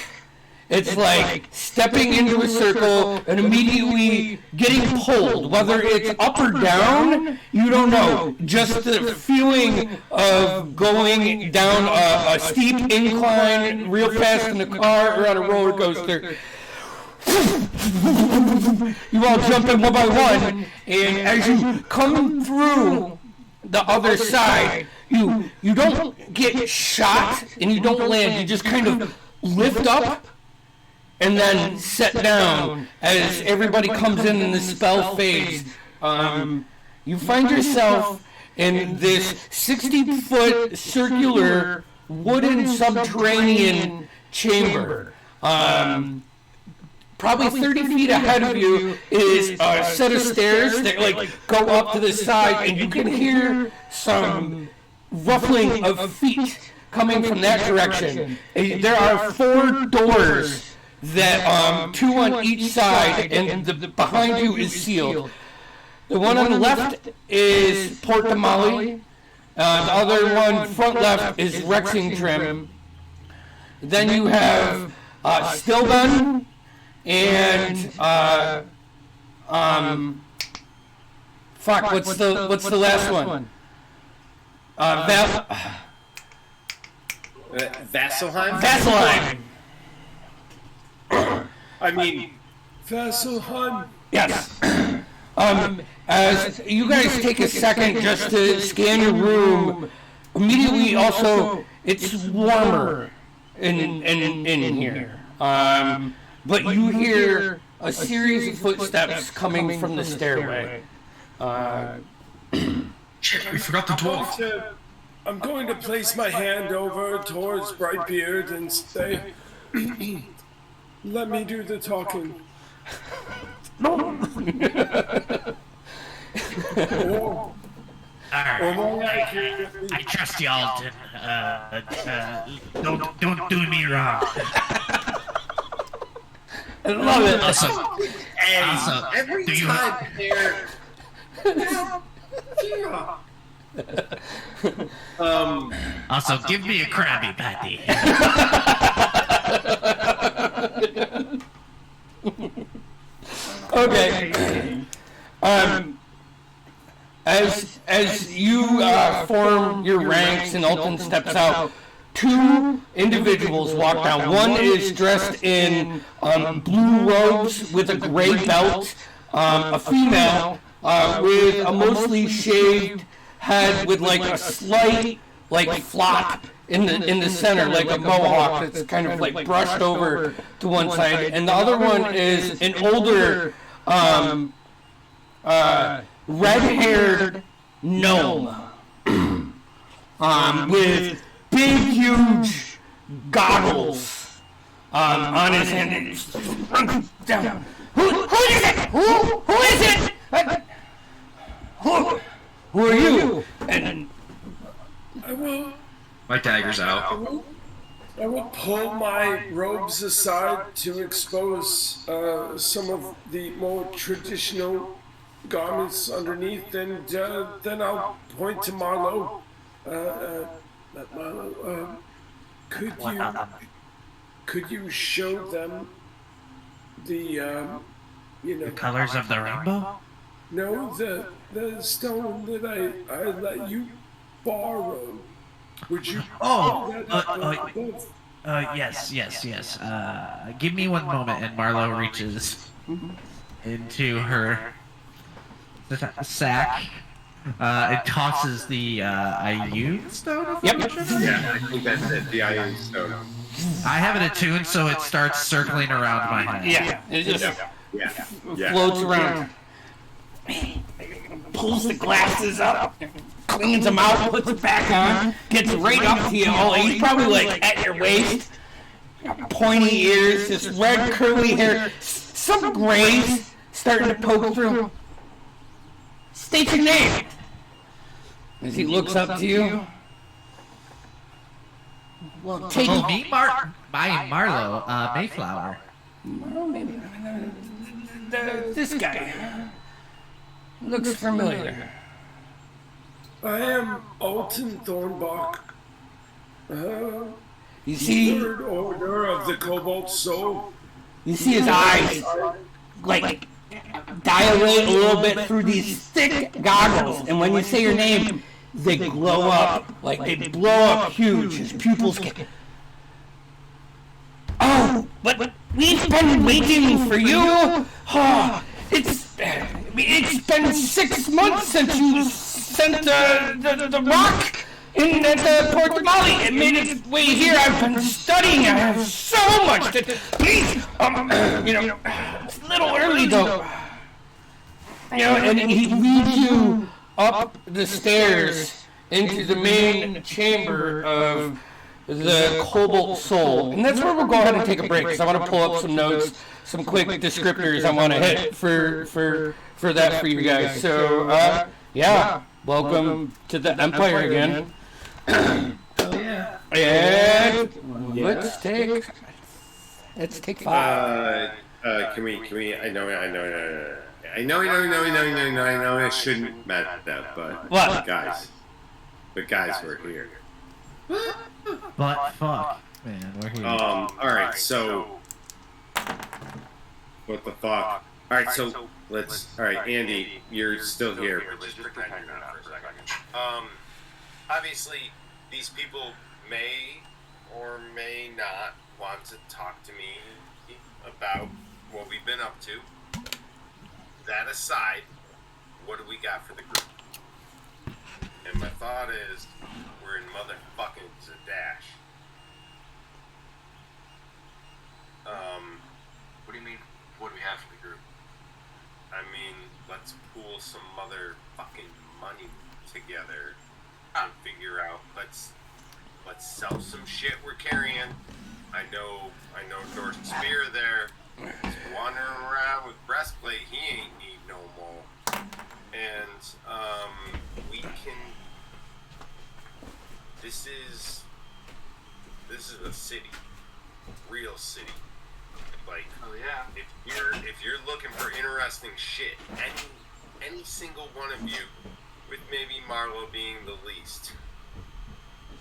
[SPEAKER 1] It's like stepping into a circle and immediately getting pulled. Whether it's up or down, you don't know. Just the feeling of going down a steep incline real fast in a car or on a roller coaster. You all jump in one by one, and as you come through the other side, you don't get shot and you don't land. You just kind of lift up and then set down as everybody comes in and the spell fades. You find yourself in this 60-foot circular wooden subterranean chamber. Probably 30 feet ahead of you is a set of stairs that like go up to the side, and you can hear some ruffling of feet coming from that direction. There are 4 doors that 2 on each side, and the behind you is sealed. The one on the left is Port Damali. The other one, front left, is Rexingtrim. Then you have Stillben and what's the last one?
[SPEAKER 6] Vasselheim?
[SPEAKER 1] Vasselheim.
[SPEAKER 3] I mean, Vasselheim.
[SPEAKER 1] Yes. As you guys take a second just to scan your room, immediately also it's warmer in here. But you hear a series of footsteps coming from the stairway.
[SPEAKER 5] Shit, we forgot the dwarf.
[SPEAKER 3] I'm going to place my hand over towards Brightbeard and say, let me do the talking.
[SPEAKER 1] No.
[SPEAKER 2] I trust you, Alton. Don't do me wrong.
[SPEAKER 1] I love it.
[SPEAKER 2] Also,
[SPEAKER 6] Every
[SPEAKER 2] do you
[SPEAKER 6] time they're...
[SPEAKER 2] also give me a Krabby Patty.
[SPEAKER 1] Okay. As you form your ranks and Alton steps out, 2 individuals walk down. One is dressed in blue robes with a gray belt, a female with a mostly shaved head with like a slight flop in the center, like a mohawk that's kind of like brushed over to one side, and the other one is an older red-haired gnome with big, huge goggles on his hand. Down. Who is it? Who is it? Who are you? And
[SPEAKER 3] I will.
[SPEAKER 5] My dagger's out.
[SPEAKER 3] I will pull my robes aside to expose some of the more traditional garments underneath, and then I'll point to Marlo. Marlo, could you show them the
[SPEAKER 2] The colors of the rainbow?
[SPEAKER 3] no, the stone that I let you borrow? Would you?
[SPEAKER 2] Yes. Give me one moment, and Marlo reaches into her sack and tosses the IU stone. of
[SPEAKER 1] Yep.
[SPEAKER 2] illusion?
[SPEAKER 6] Yeah, I think that's it. The IU stone.
[SPEAKER 2] I have it attuned, so it starts circling around my head.
[SPEAKER 1] yeah, it just
[SPEAKER 6] Yeah.
[SPEAKER 1] floats around. Pulls the glasses up, cleans them out, puts it back on, gets right up to you. Oh, he's probably like at your waist. Pointy ears, this red curly hair, some grays starting to poke through. State your name. As he looks up to you. Well, take
[SPEAKER 2] Me, Marlo, Mayflower.
[SPEAKER 1] Well, maybe this guy looks familiar.
[SPEAKER 3] I am Alton Thornbach,
[SPEAKER 1] You see,
[SPEAKER 3] third order of the Cobalt Soul.
[SPEAKER 1] you see his eyes like dilate a little bit through these thick goggles, and when you say your name, they glow up, like they blow up huge. His pupils get. Oh, but we've been waiting for you. Oh, it's been 6 months since you sent the rock in at the Port of Mali. It made its way here. I've been studying. I have so much to. Please, it's a little early though. And he leads you up the stairs into the main chamber of the Cobalt Soul. And that's where we'll go ahead and take a break, because I want to pull up some notes, some quick descriptors I want to hit for that for you guys. So, welcome to the Empire again.
[SPEAKER 2] Yeah.
[SPEAKER 1] And let's take 5.
[SPEAKER 6] Can we? I know. I shouldn't met that, but
[SPEAKER 1] What?
[SPEAKER 6] guys, we're here.
[SPEAKER 2] But fuck, man, we're here.
[SPEAKER 6] All right. So, what the fuck? All right. So let's. All right, Andy, you're still here. But just pretend you're not for a second. Obviously, these people may or may not want to talk to me about what we've been up to. That aside, what do we got for the group? And my thought is, we're in motherfucking Zadash.
[SPEAKER 8] What do you mean? What do we have for the group?
[SPEAKER 6] I mean, let's pool some motherfucking money together and figure out. Let's sell some shit we're carrying. I know Dor's Spear there. He's wandering around with breastplate. He ain't need no more. And we can. This is a city, real city. Like,
[SPEAKER 8] Oh yeah.
[SPEAKER 6] if you're looking for interesting shit, any single one of you, with maybe Marlo being the least,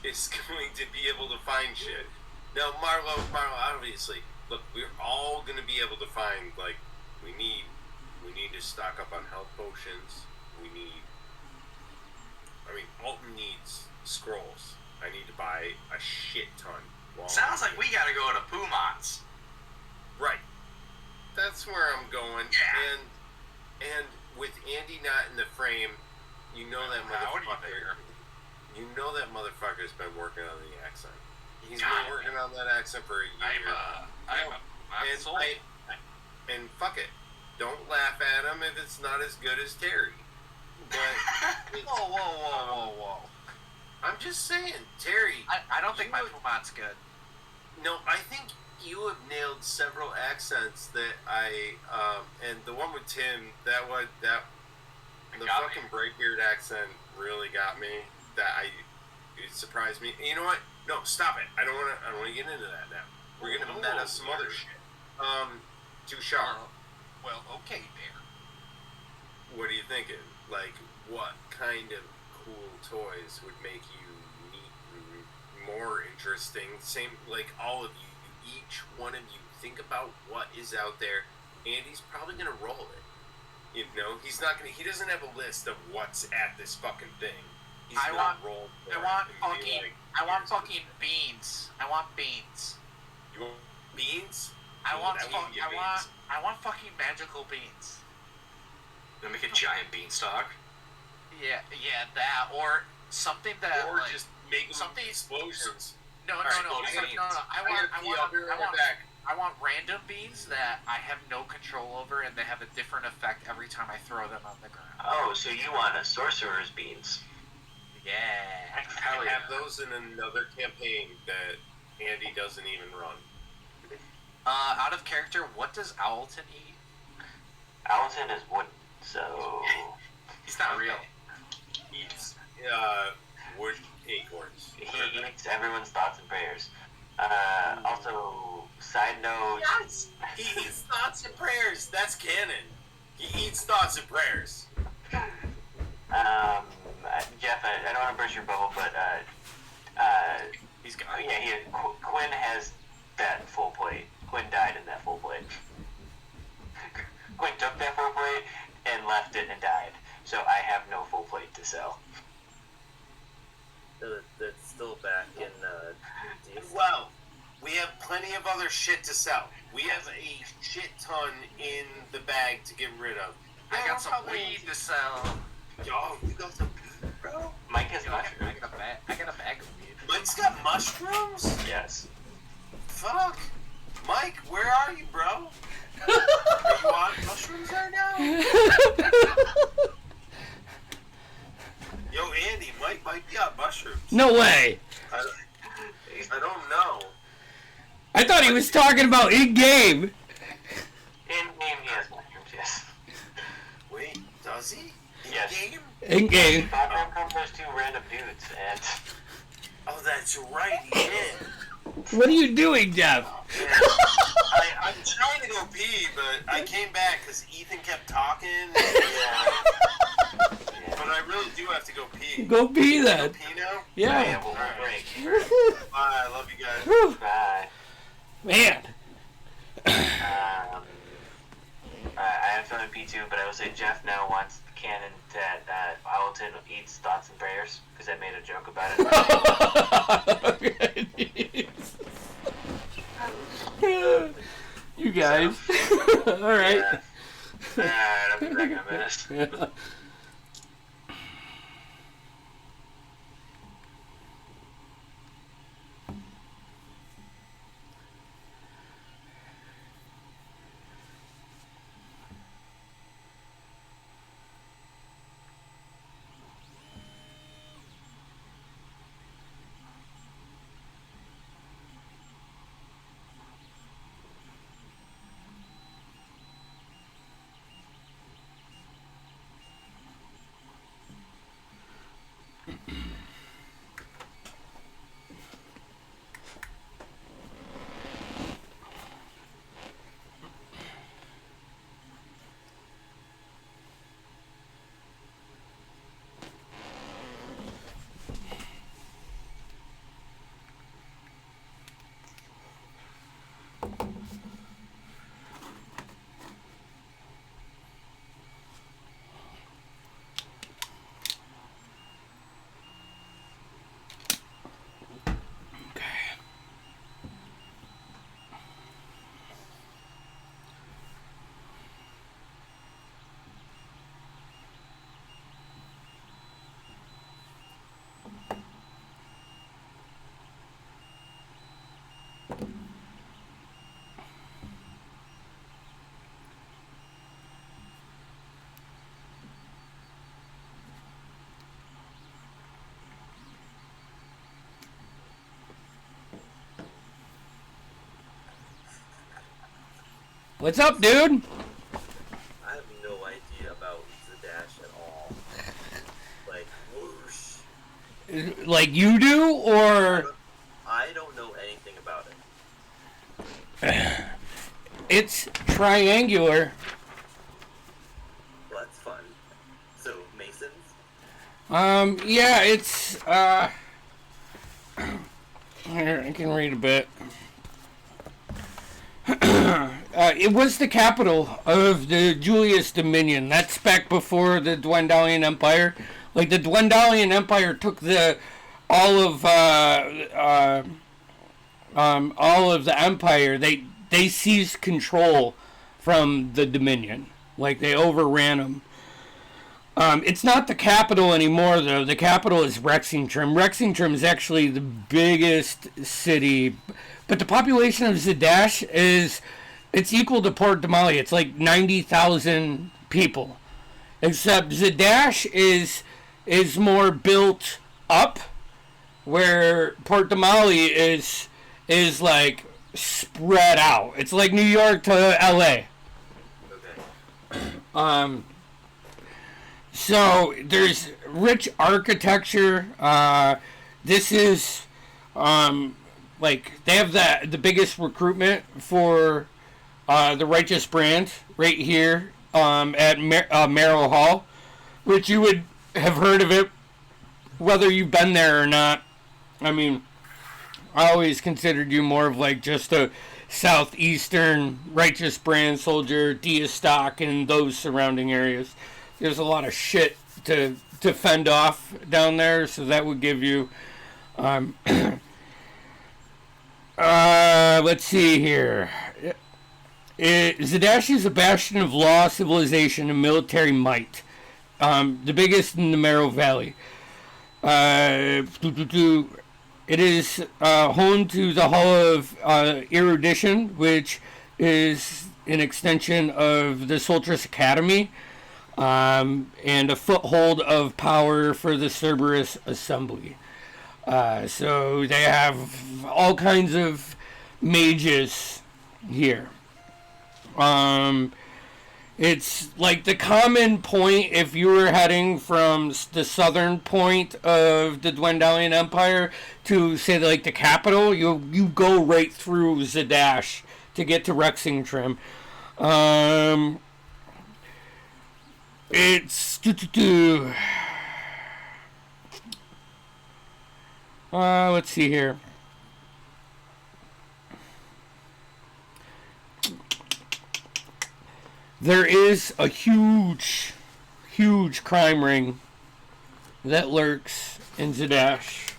[SPEAKER 6] is going to be able to find shit. Now, Marlo, obviously, look, we're all gonna be able to find, like, we need to stock up on health potions. Alton needs scrolls. I need to buy a shit ton.
[SPEAKER 8] Sounds like we gotta go to Pumont's.
[SPEAKER 6] Right. That's where I'm going.
[SPEAKER 8] Yeah.
[SPEAKER 6] And with Andy not in the frame, you know that motherfucker. You know that motherfucker's been working on the accent. He's been working on that accent for a year.
[SPEAKER 8] I'm sold.
[SPEAKER 6] And fuck it. Don't laugh at him if it's not as good as Terry. But
[SPEAKER 8] Whoa.
[SPEAKER 6] I'm just saying, Terry.
[SPEAKER 8] I don't think my Pumont's good.
[SPEAKER 6] No, I think you have nailed several accents that and the one with Tim, that The
[SPEAKER 8] Got me.
[SPEAKER 6] fucking Brightbeard accent really got me. It surprised me. You know what? No, stop it. I don't want to get into that now. We're gonna meta some other shit. Too sharp.
[SPEAKER 8] Well, okay, there.
[SPEAKER 6] What are you thinking? Like, what kind of cool toys would make you neat and more interesting? Same, like all of you, each one of you, think about what is out there. Andy's probably gonna roll it. You know, he's not gonna. He doesn't have a list of what's at this fucking thing. He's
[SPEAKER 8] I
[SPEAKER 6] gonna
[SPEAKER 8] want-
[SPEAKER 6] roll.
[SPEAKER 8] I want fucking beans. I want beans.
[SPEAKER 6] You want beans?
[SPEAKER 8] I want
[SPEAKER 6] I won't get
[SPEAKER 8] I want fucking magical beans.
[SPEAKER 9] Gonna make a giant beanstalk.
[SPEAKER 8] Yeah, that or something that
[SPEAKER 6] Or
[SPEAKER 8] like,
[SPEAKER 6] just make
[SPEAKER 8] something-
[SPEAKER 6] explosions.
[SPEAKER 8] no.
[SPEAKER 9] Alright,
[SPEAKER 8] I want random beans that I have no control over, and they have a different effect every time I throw them on the ground.
[SPEAKER 9] Oh, so you want a sorcerer's beans?
[SPEAKER 8] Yeah.
[SPEAKER 6] I have those in another campaign that Andy doesn't even run.
[SPEAKER 8] Out of character, what does Owlton eat?
[SPEAKER 9] Alton is wooden, so
[SPEAKER 8] He's not real.
[SPEAKER 6] Eats wood acorns.
[SPEAKER 9] he eats everyone's thoughts and prayers. Also, side note.
[SPEAKER 6] Yes, he eats thoughts and prayers. That's canon. He eats thoughts and prayers.
[SPEAKER 9] Jeff, I don't want to burst your bubble, but
[SPEAKER 8] He's got
[SPEAKER 9] yeah, Quinn has that full plate. Quinn died in that full plate. Quinn took that full plate and left it and died. So I have no full plate to sell.
[SPEAKER 7] That's still back in DC.
[SPEAKER 6] Well, we have plenty of other shit to sell. We have a shit ton in the bag to get rid of.
[SPEAKER 8] I got some weed to sell.
[SPEAKER 6] Oh, you got some weed, bro?
[SPEAKER 9] Mike has
[SPEAKER 8] I
[SPEAKER 9] mushrooms.
[SPEAKER 8] got a bag of weed.
[SPEAKER 6] Mike's got mushrooms?
[SPEAKER 9] Yes.
[SPEAKER 6] Fuck. Mike, where are you, bro? Are you on mushrooms right now? Yo, Andy, Mike might be on mushrooms.
[SPEAKER 1] No way.
[SPEAKER 6] I don't know.
[SPEAKER 1] I thought he was talking about in-game.
[SPEAKER 9] In-game, he has mushrooms, yes.
[SPEAKER 6] Wait, does he? In
[SPEAKER 9] Yes.
[SPEAKER 6] game?
[SPEAKER 1] In-game.
[SPEAKER 9] Background comes those two random dudes, and
[SPEAKER 6] Oh, that's right, he did.
[SPEAKER 1] What are you doing, Jeff?
[SPEAKER 6] I'm trying to go pee, but I came back because Ethan kept talking. But I really do have to go pee.
[SPEAKER 1] Go pee then.
[SPEAKER 6] Pee now?
[SPEAKER 1] Yeah.
[SPEAKER 9] we'll break.
[SPEAKER 6] Bye, I love you guys.
[SPEAKER 1] Whew.
[SPEAKER 9] Bye.
[SPEAKER 1] Man.
[SPEAKER 9] I have fun in P2, but I will say Jeff now wants canon that Owlton eats thoughts and prayers, because I made a joke about it.
[SPEAKER 1] You guys. All right.
[SPEAKER 9] Alright, I'll be back in a minute.
[SPEAKER 1] What's up, dude?
[SPEAKER 7] I have no idea about Zadash at all.
[SPEAKER 1] like you do, or
[SPEAKER 10] I don't know anything about it.
[SPEAKER 1] it's triangular.
[SPEAKER 10] Well, that's fun. So, Masons?
[SPEAKER 1] Yeah, it's, here, I can read a bit. It was the capital of the Julius Dominion. That's back before the Dwendalian Empire. Like, the Dwendalian Empire took all of the empire. They seized control from the Dominion. Like, they overran them. It's not the capital anymore, though. The capital is Rexingtrim. Rexingtrim is actually the biggest city, but the population of Zadash it's equal to Port Damali. It's like 90,000 people. Except Zadash is more built up, where Port Damali is like spread out. It's like New York to LA.
[SPEAKER 10] Okay.
[SPEAKER 1] So there's rich architecture. This is like they have the biggest recruitment for the Righteous Brand right here at Marrow Hall, which you would have heard of it whether you've been there or not. I mean, I always considered you more of like just a southeastern Righteous Brand soldier, Diastock, and those surrounding areas. There's a lot of shit to fend off down there, so that would give you let's see here. Zadash is a bastion of law, civilization, and military might. The biggest in the Marrow Valley. It is home to the Hall of Erudition, which is an extension of the Soltris Academy, and a foothold of power for the Cerberus Assembly. So they have all kinds of mages here. It's like the common point if you were heading from the southern point of the Dwendalian Empire to, say, like the capital, you go right through Zadash to get to Rexingtrim. It's let's see here. There is a huge crime ring that lurks in Zadash.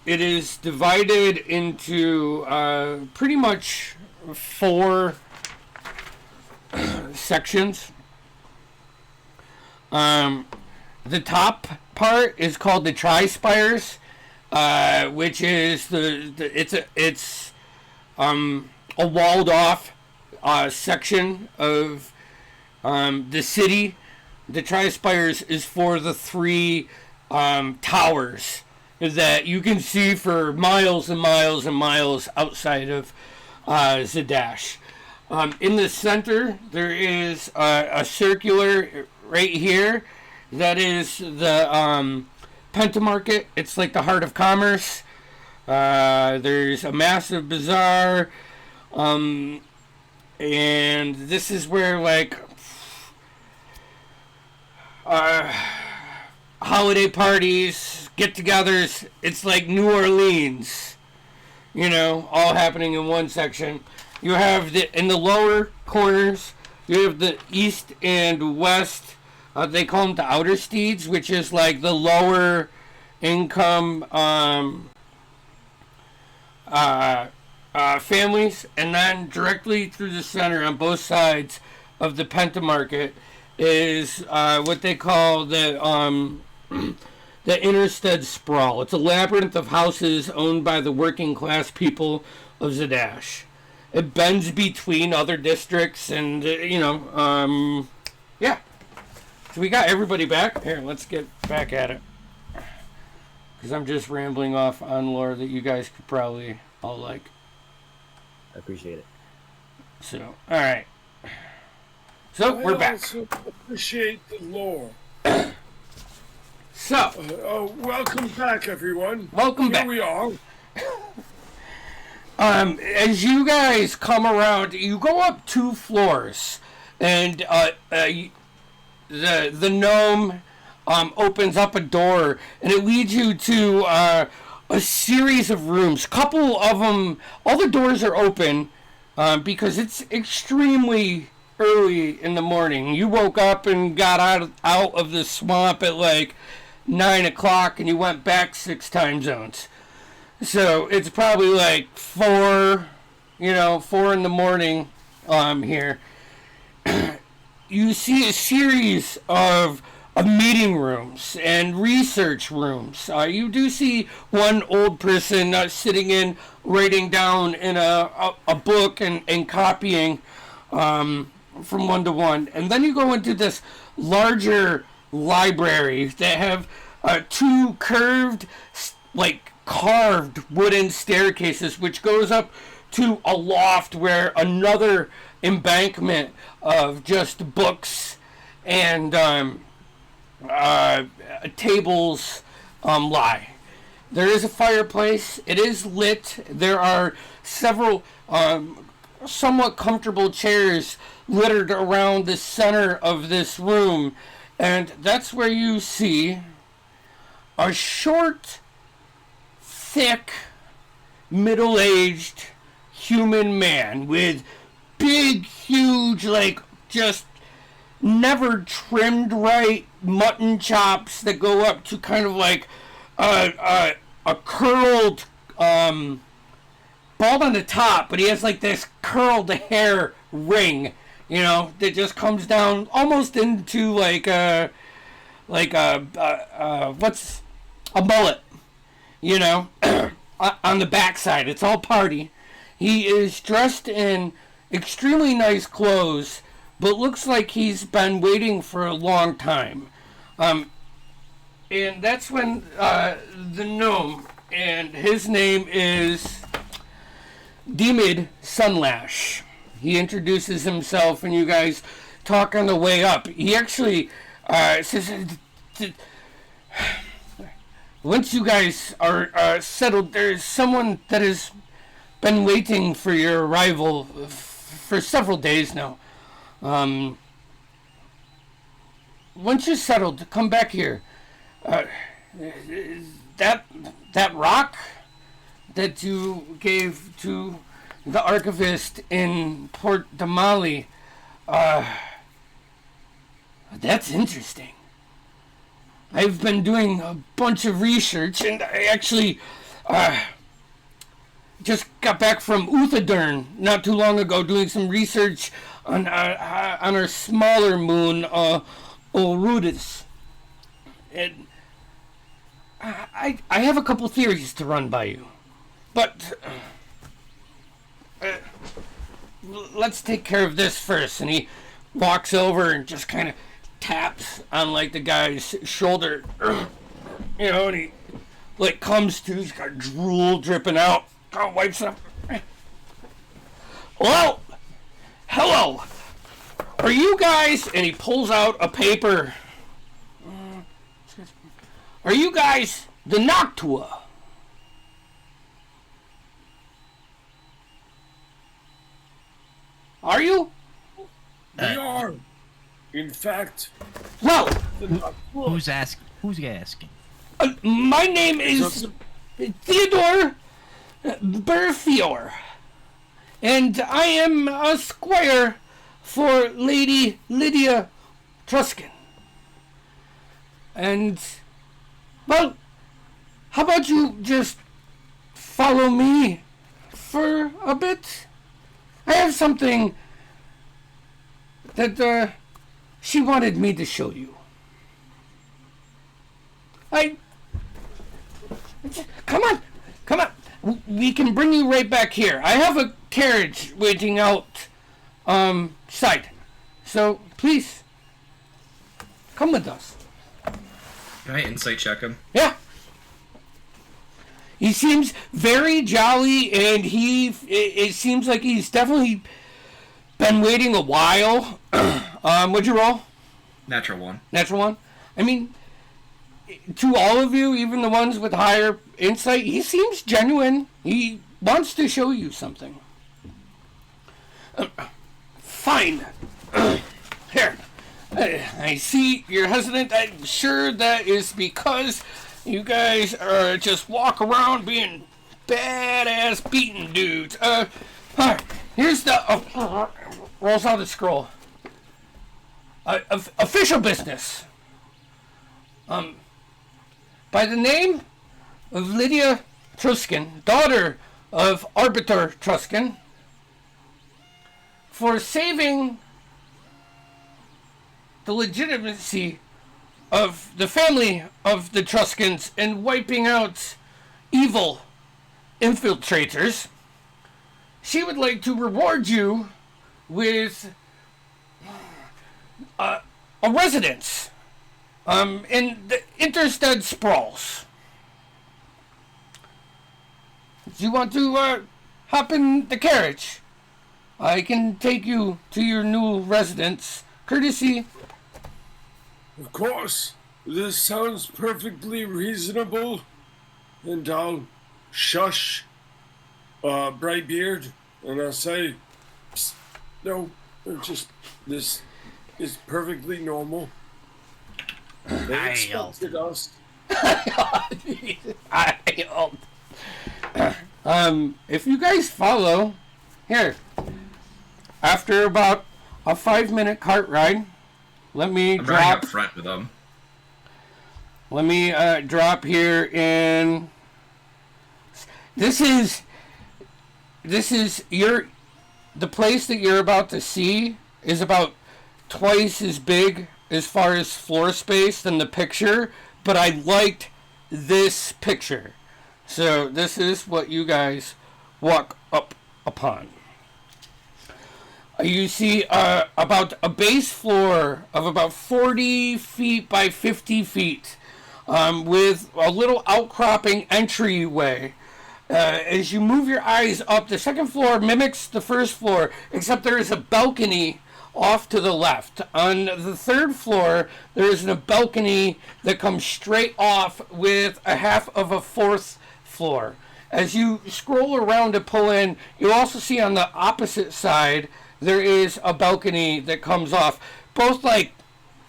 [SPEAKER 1] It is divided into pretty much 4 sections. The top part is called the Tri-Spires, which is it's a walled off section of the city. The Tri-Spires is for the 3 towers that you can see for miles and miles and miles outside of Zadash. In the center, there is a circular right here that is the Pentamarket. It's like the heart of commerce. There's a massive bazaar. And this is where, like, holiday parties, get-togethers, it's like New Orleans, you know, all happening in one section. You have in the lower corners, you have the east and west, they call them the outer steeds, which is like the lower income families, and then directly through the center on both sides of the Pentamarket is what they call the Interstead Sprawl. It's a labyrinth of houses owned by the working class people of Zadash. It bends between other districts, and yeah. So we got everybody back. Here, let's get back at it, because I'm just rambling off on lore that you guys could probably all like.
[SPEAKER 7] I appreciate it.
[SPEAKER 1] So, all right. So we're back.
[SPEAKER 3] I also appreciate the lore.
[SPEAKER 1] So,
[SPEAKER 3] welcome back, everyone.
[SPEAKER 1] Welcome back.
[SPEAKER 3] Here we are.
[SPEAKER 1] As you guys come around, you go up 2 floors, and the gnome opens up a door, and it leads you to a series of rooms. Couple of them, all the doors are open because it's extremely early in the morning. You woke up and got out of the swamp at like 9 o'clock, and you went back 6 time zones. So it's probably like 4 in the morning here. You see a series of meeting rooms and research rooms. You do see one old person sitting in, writing down in a book and copying from one to one. And then you go into this larger library that have 2 curved, carved wooden staircases, which goes up to a loft where another embankment of just books and tables lie. There is a fireplace. It is lit. There are several somewhat comfortable chairs littered around the center of this room, and that's where you see a short, thick, middle-aged human man with big, huge, just never trimmed right mutton chops that go up to kind of like a curled, bald on the top, but he has like this curled hair ring, that just comes down almost into what's a mullet, on the backside. It's all party. He is dressed in extremely nice clothes, but looks like he's been waiting for a long time. And that's when the gnome, and his name is Demid Sunlash. He introduces himself, and you guys talk on the way up. He actually says, once you guys are settled, there's someone that has been waiting for your arrival for several days now. Once you're settled, come back here. That rock that you gave to the archivist in Port Damali, that's interesting. I've been doing a bunch of research, and I actually just got back from Uthadurn not too long ago, doing some research on our smaller moon, Orudis. And I have a couple theories to run by you, but let's take care of this first. And he walks over and just kind of taps on the guy's shoulder, and he comes to. He's got drool dripping out. Wipes it up. Well, hello. Are you guys? And he pulls out a paper. Are you guys the Noctua? Are you?
[SPEAKER 3] We are. In fact.
[SPEAKER 1] Well.
[SPEAKER 2] Who's asking? Who's asking?
[SPEAKER 1] My name is Theodore Burfior, and I am a squire for Lady Lydia Truscan. And, well, how about you just follow me for a bit? I have something that she wanted me to show you. Come on. We can bring you right back here. I have a carriage waiting outside. So, please, come with us.
[SPEAKER 5] Can I insight check him?
[SPEAKER 1] Yeah. He seems very jolly, and it seems like he's definitely been waiting a while. What'd you roll?
[SPEAKER 5] Natural one.
[SPEAKER 1] Natural one? I mean, to all of you, even the ones with higher insight, he seems genuine. He wants to show you something. Fine. Here. I see you're hesitant. I'm sure that is because you guys are just walk around being badass beaten dudes. Alright. Here's the... rolls out the scroll. Official business. By the name of Lydia Truskin, daughter of Arbiter Truskin, for saving the legitimacy of the family of the Truskins and wiping out evil infiltrators, she would like to reward you with a residence in the Interstead Sprawls. Do you want to hop in the carriage? I can take you to your new residence, courtesy.
[SPEAKER 3] Of course, this sounds perfectly reasonable, and I'll shush Brightbeard, and I'll say, "Psst, no, this is perfectly normal. They expected us."
[SPEAKER 1] If you guys follow, here, after about a 5-minute cart ride, let me
[SPEAKER 5] I'm
[SPEAKER 1] drop
[SPEAKER 5] running up front with them.
[SPEAKER 1] Let me drop here in. This is the place that you're about to see is about twice as big as far as floor space than the picture, but I liked this picture. So this is what you guys walk up upon. You see about a base floor of about 40 feet by 50 feet with a little outcropping entryway. As you move your eyes up, the second floor mimics the first floor, except there is a balcony off to the left. On the third floor, there is a balcony that comes straight off with a half of a fourth floor. As you scroll around to pull in, you also see on the opposite side there is a balcony that comes off, both like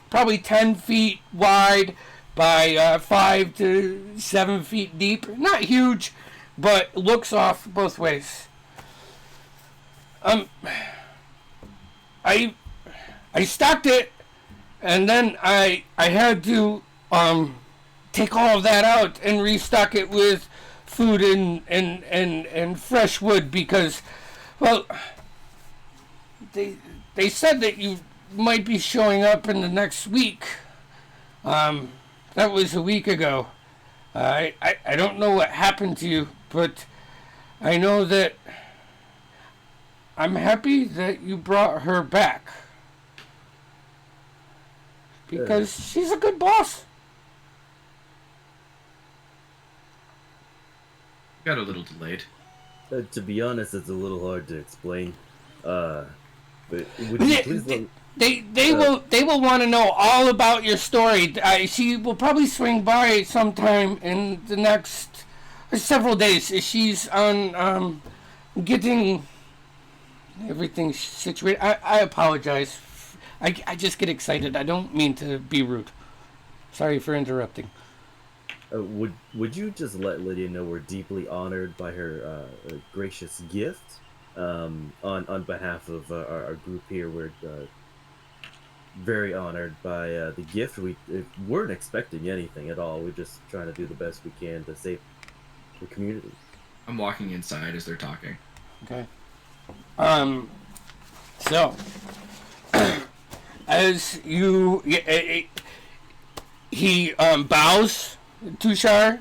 [SPEAKER 1] probably 10 feet wide by 5 to 7 feet deep. Not huge, but looks off both ways. I stocked it, and then I had to take all of that out and restock it with food and fresh wood because, well, they said that you might be showing up in the next week. That was a week ago. I don't know what happened to you, but I know that I'm happy that you brought her back. Because she's a good boss.
[SPEAKER 5] Got a little delayed.
[SPEAKER 7] To be honest, it's a little hard to explain. But would you please
[SPEAKER 1] they will want to know all about your story. She will probably swing by sometime in the next several days. She's on getting everything situated. I apologize. I just get excited. I don't mean to be rude. Sorry for interrupting.
[SPEAKER 7] Would you just let Lydia know we're deeply honored by her gracious gift? On behalf of our group here, we're very honored by the gift. We weren't expecting anything at all. We're just trying to do the best we can to save the community.
[SPEAKER 5] I'm walking inside as they're talking.
[SPEAKER 1] Okay. So, as you, he bows to Shar.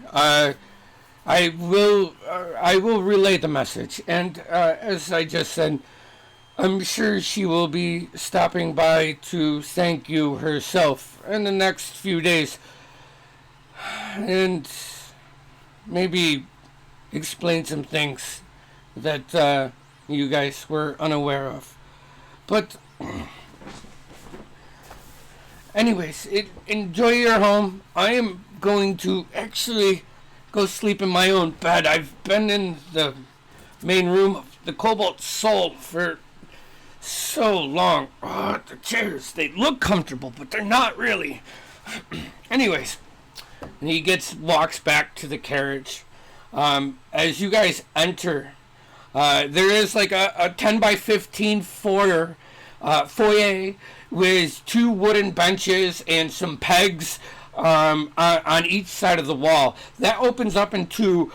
[SPEAKER 1] I will relay the message, and as I just said, I'm sure she will be stopping by to thank you herself in the next few days, and maybe explain some things that you guys were unaware of. But anyways, enjoy your home. I am going to actually go sleep in my own bed. I've been in the main room of the Cobalt Soul for so long. Oh, the chairs, they look comfortable, but they're not really. Anyways, and he walks back to the carriage. As you guys enter, there is like a 10 by 15 foyer with 2 wooden benches and some pegs on each side of the wall. That opens up into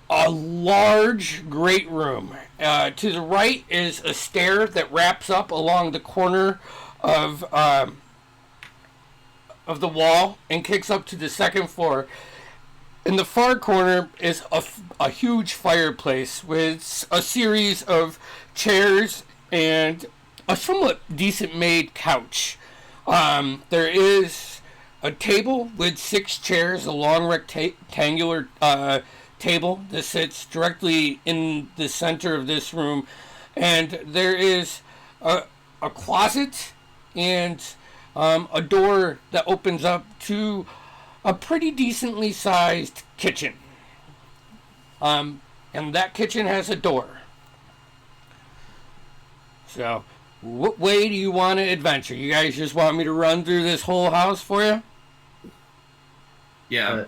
[SPEAKER 1] a large great room. To the right is a stair that wraps up along the corner of the wall and kicks up to the second floor. In the far corner is a huge fireplace with a series of chairs and a somewhat decent made couch. There is a table with 6 chairs, a long rectangular table that sits directly in the center of this room, and there is a closet and a door that opens up to a pretty decently sized kitchen. And that kitchen has a door. So, what way do you want to adventure? You guys just want me to run through this whole house for you?
[SPEAKER 5] Yeah.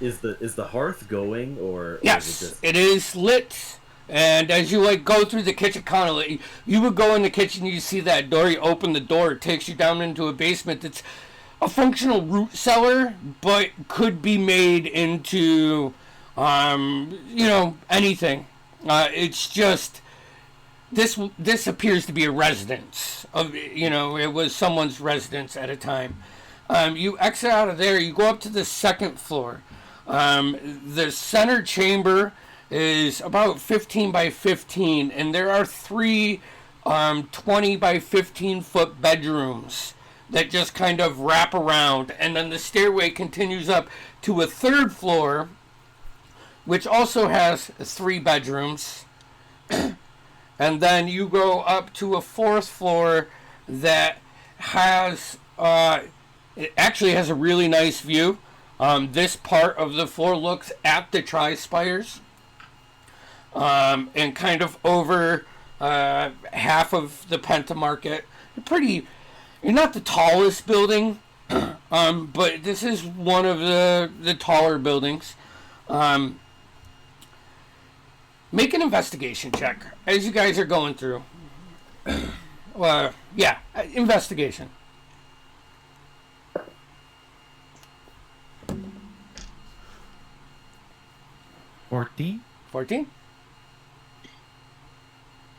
[SPEAKER 7] Is the hearth going, or
[SPEAKER 1] yes,
[SPEAKER 7] is it just...
[SPEAKER 1] it is lit. And as you go through the kitchen, kind of you would go in the kitchen, you see that door, you open the door, it takes you down into a basement that's a functional root cellar, but could be made into anything. It's just this appears to be a residence of it was someone's residence at a time. You exit out of there, you go up to the second floor. The center chamber is about 15 by 15, and there are 3 20 by 15 foot bedrooms that just kind of wrap around, and then the stairway continues up to a third floor, which also has 3 bedrooms. And then you go up to a 4th floor that has it actually has a really nice view. This part of the floor looks at the Tri-Spires, and kind of over half of the Pentamarket. You're not the tallest building, but this is one of the taller buildings. Make an investigation check as you guys are going through. Investigation.
[SPEAKER 2] $14.
[SPEAKER 1] 14?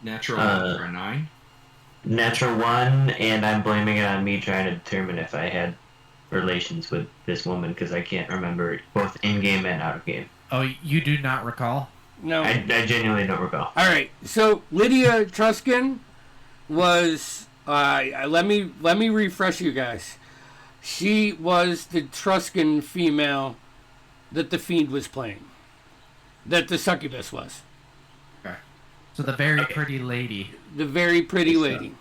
[SPEAKER 5] Natural 1 for a 9.
[SPEAKER 4] Natural 1, and I'm blaming it on me trying to determine if I had relations with this woman, because I can't remember both in-game and out-of-game.
[SPEAKER 2] Oh, you do not recall?
[SPEAKER 1] No.
[SPEAKER 4] I genuinely don't recall.
[SPEAKER 1] All right. So Lydia Truskin was. Let me refresh you guys. She was the Truskin female that the Fiend was playing. That the succubus was.
[SPEAKER 2] Okay. So the very pretty lady.
[SPEAKER 1] The very pretty lady.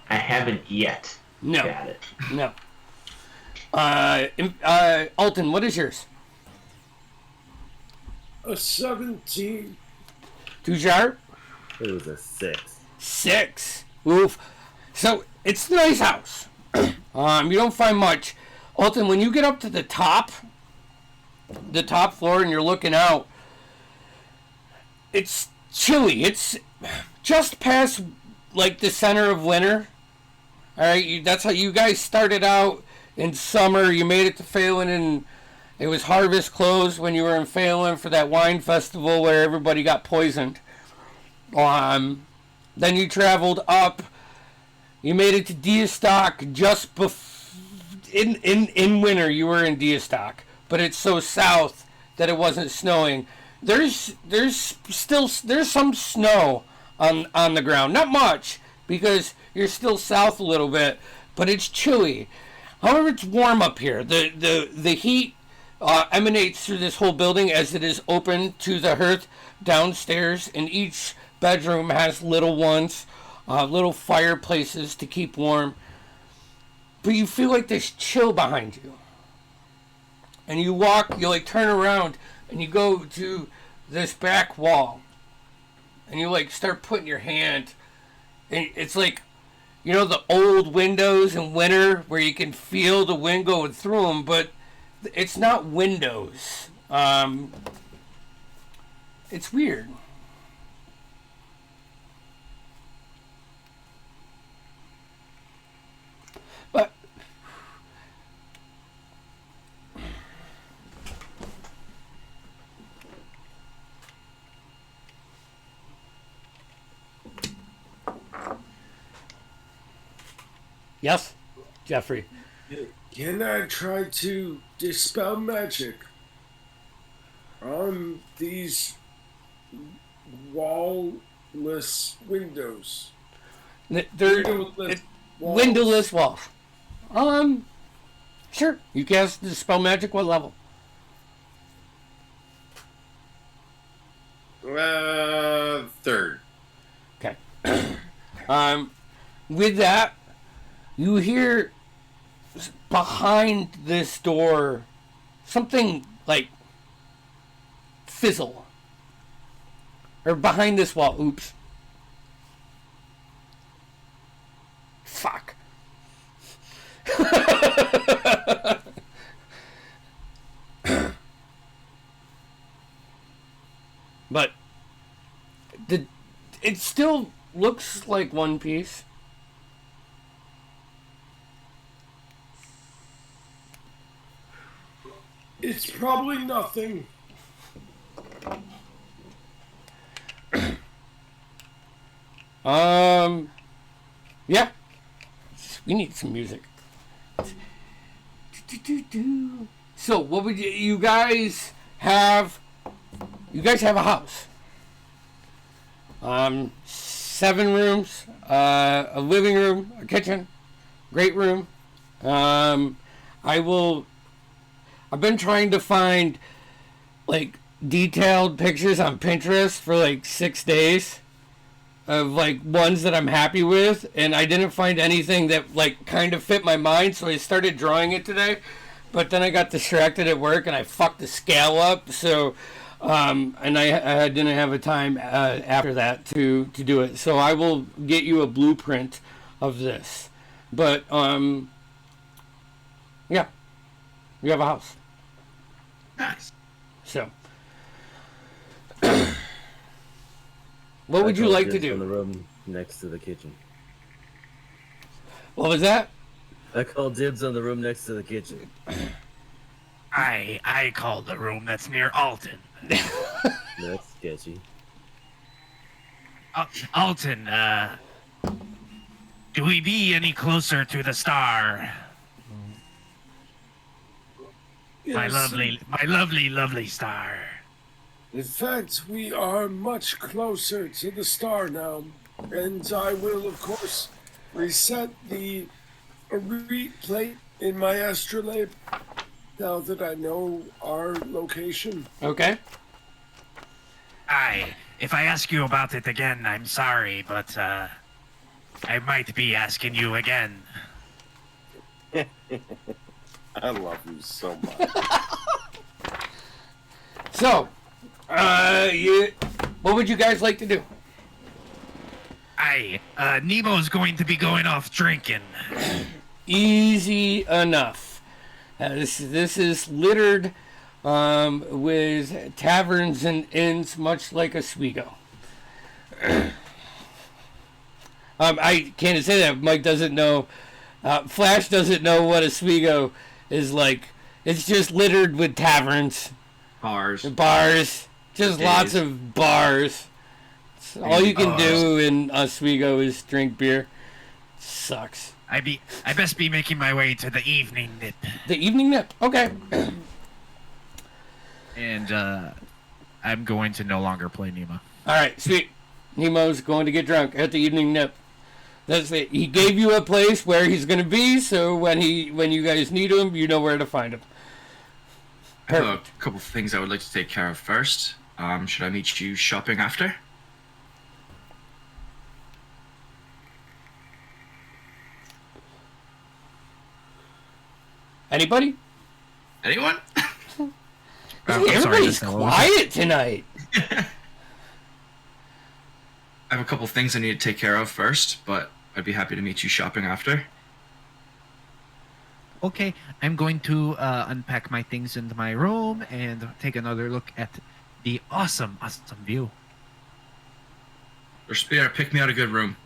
[SPEAKER 4] I haven't yet.
[SPEAKER 1] No.
[SPEAKER 4] Got it.
[SPEAKER 1] No. Alton, what is yours?
[SPEAKER 3] A 17.
[SPEAKER 1] Too sharp?
[SPEAKER 7] It was a 6.
[SPEAKER 1] 6. Oof. So it's a nice house. You don't find much. Alton, when you get up to the top floor and you're looking out, it's chilly. It's just past like the center of winter. All right, that's how you guys started out in summer. You made it to Phelan, and it was harvest closed when you were in Phelan for that wine festival where everybody got poisoned. Then you traveled up. You made it to Diastock just in winter. You were in Diastock, but it's so south that it wasn't snowing. There's some snow on the ground. Not much, because you're still south a little bit, but it's chilly. However, it's warm up here. The heat emanates through this whole building as it is open to the hearth downstairs, and each bedroom has little ones, little fireplaces to keep warm. But you feel like there's chill behind you. and you walk, you like turn around, and you go to this back wall, and you like start putting your hand, and it's like, you know, the old windows in winter where you can feel the wind going through them, but it's not windows. It's weird. But yes, Jeffrey.
[SPEAKER 3] Can I try to dispel magic on these wall-less windows?
[SPEAKER 1] They're
[SPEAKER 3] Windowless walls.
[SPEAKER 1] windowless walls. Sure. You cast dispel magic. What level?
[SPEAKER 6] Third.
[SPEAKER 1] Okay. With that, you hear behind this door something like fizzle. Or behind this wall. Oops. Fuck. But it still looks like one piece.
[SPEAKER 3] It's probably nothing.
[SPEAKER 1] Yeah. We need some music. So, what would you guys have? You guys have a house. 7 rooms, a living room, a kitchen, great room. I've been trying to find like detailed pictures on Pinterest for like 6 days of like ones that I'm happy with, and I didn't find anything that like kind of fit my mind, so I started drawing it today, but then I got distracted at work and I fucked the scale up, so and I didn't have a time after that to do it, so I will get you a blueprint of this, but yeah, you have a house.
[SPEAKER 5] Nice.
[SPEAKER 1] So what would
[SPEAKER 7] I
[SPEAKER 1] you
[SPEAKER 7] call
[SPEAKER 1] like to
[SPEAKER 7] dibs
[SPEAKER 1] do?
[SPEAKER 7] on the room next to the kitchen.
[SPEAKER 1] What was that?
[SPEAKER 7] I call dibs on the room next to the kitchen.
[SPEAKER 2] I call the room that's near Alton.
[SPEAKER 7] That's sketchy.
[SPEAKER 2] Alton, do we be any closer to the star? My
[SPEAKER 3] Yes.
[SPEAKER 2] lovely star.
[SPEAKER 3] In fact, we are much closer to the star now, and I will, of course, reset the Arete plate in my astrolabe now that I know our location.
[SPEAKER 1] Okay.
[SPEAKER 2] If I ask you about it again, I'm sorry, but I might be asking you again.
[SPEAKER 6] I love you so much.
[SPEAKER 1] So, what would you guys like to do?
[SPEAKER 2] Nemo's going to be going off drinking.
[SPEAKER 1] Easy enough. This is littered with taverns and inns, much like Oswego. I can't say that. Mike doesn't know. Flash doesn't know what Oswego is like. It's just littered with taverns,
[SPEAKER 5] Bars.
[SPEAKER 1] just
[SPEAKER 5] Days.
[SPEAKER 1] lots of bars. All you can do in Oswego is drink beer. Sucks.
[SPEAKER 2] I best be making my way to the evening nip.
[SPEAKER 1] The evening nip. Okay.
[SPEAKER 2] And I'm going to no longer play Nemo.
[SPEAKER 1] All right, sweet. Nemo's going to get drunk at the evening nip. That's it. He gave you a place where he's going to be, so when you guys need him, you know where to find him.
[SPEAKER 5] I have a couple of things I would like to take care of first. Should I meet you shopping after?
[SPEAKER 1] Anybody?
[SPEAKER 5] Anyone?
[SPEAKER 2] I'm sorry,
[SPEAKER 1] Everybody's
[SPEAKER 2] Estelle, what was
[SPEAKER 1] quiet tonight.
[SPEAKER 5] I have a couple things I need to take care of first, but I'd be happy to meet you shopping after.
[SPEAKER 2] Okay, I'm going to unpack my things into my room and take another look at the awesome view.
[SPEAKER 5] Or Spear, pick me out a good room.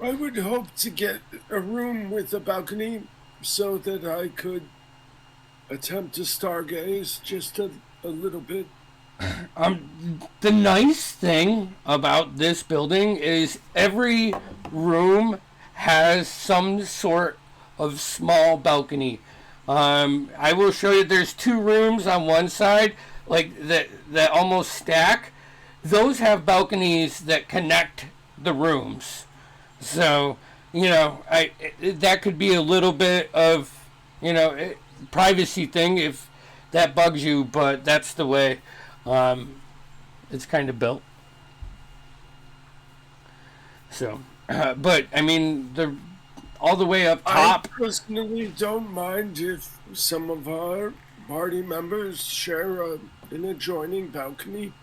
[SPEAKER 3] I would hope to get a room with a balcony so that I could attempt to stargaze just a little bit.
[SPEAKER 1] The nice thing about this building is every room has some sort of small balcony. I will show you. There's 2 rooms on one side, like that almost stack. Those have balconies that connect the rooms. So, that could be a little bit of, privacy thing if that bugs you, but that's the way it's kind of built. So, but I mean, all the way up top.
[SPEAKER 3] I personally don't mind if some of our party members share an adjoining balcony.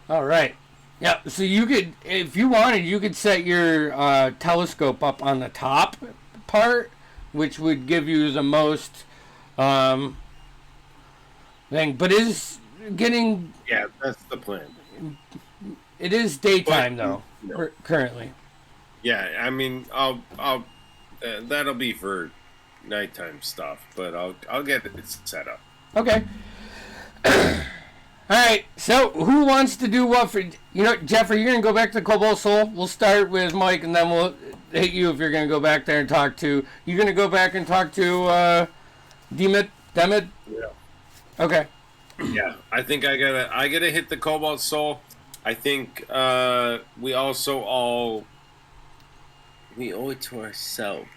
[SPEAKER 1] All right. Yeah, so you could, if you wanted, you could set your telescope up on the top part, which would give you the most thing. But it is getting...
[SPEAKER 6] Yeah, that's the plan.
[SPEAKER 1] It is daytime, though, currently.
[SPEAKER 6] Yeah, I mean, I'll that'll be for nighttime stuff, but I'll get it set up.
[SPEAKER 1] Okay. All right, so who wants to do what for... Jeff, are you going to go back to Cobalt Soul? We'll start with Mike, and then we'll hit you if you're going to go back there and talk to... You going to go back and talk to Demid?
[SPEAKER 6] Yeah.
[SPEAKER 1] Okay.
[SPEAKER 6] Yeah, I think I gotta hit the Cobalt Soul. I think we also we owe it to ourselves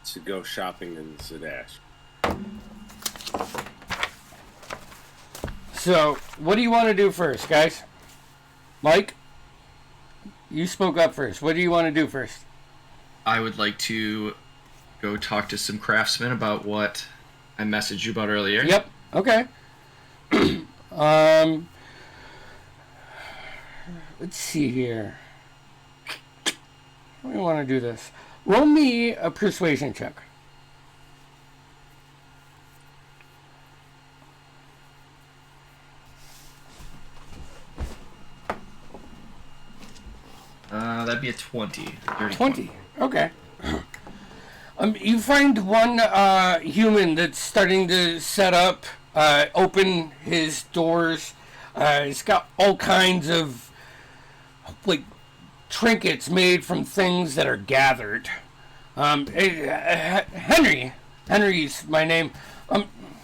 [SPEAKER 6] to go shopping in Zadash.
[SPEAKER 1] So, what do you want to do first, guys? Mike? You spoke up first. What do you want to do first?
[SPEAKER 5] I would like to go talk to some craftsmen about what I messaged you about earlier.
[SPEAKER 1] Yep. Okay. Let's see here. How do we want to do this? Roll me a persuasion check.
[SPEAKER 5] That'd be a 20.
[SPEAKER 1] 20. Okay. You find one human that's starting to set up, open his doors. He's got all kinds of trinkets made from things that are gathered. Henry's my name.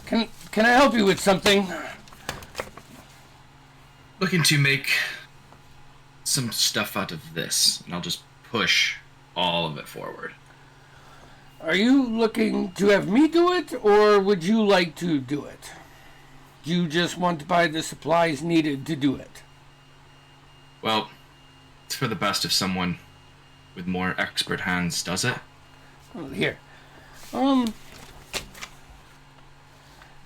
[SPEAKER 1] Can I help you with something?
[SPEAKER 5] Looking to make some stuff out of this, and I'll just push all of it forward.
[SPEAKER 1] Are you looking to have me do it, or would you like to do it? Do you just want to buy the supplies needed to do it?
[SPEAKER 5] Well, it's for the best if someone with more expert hands does it.
[SPEAKER 1] Here.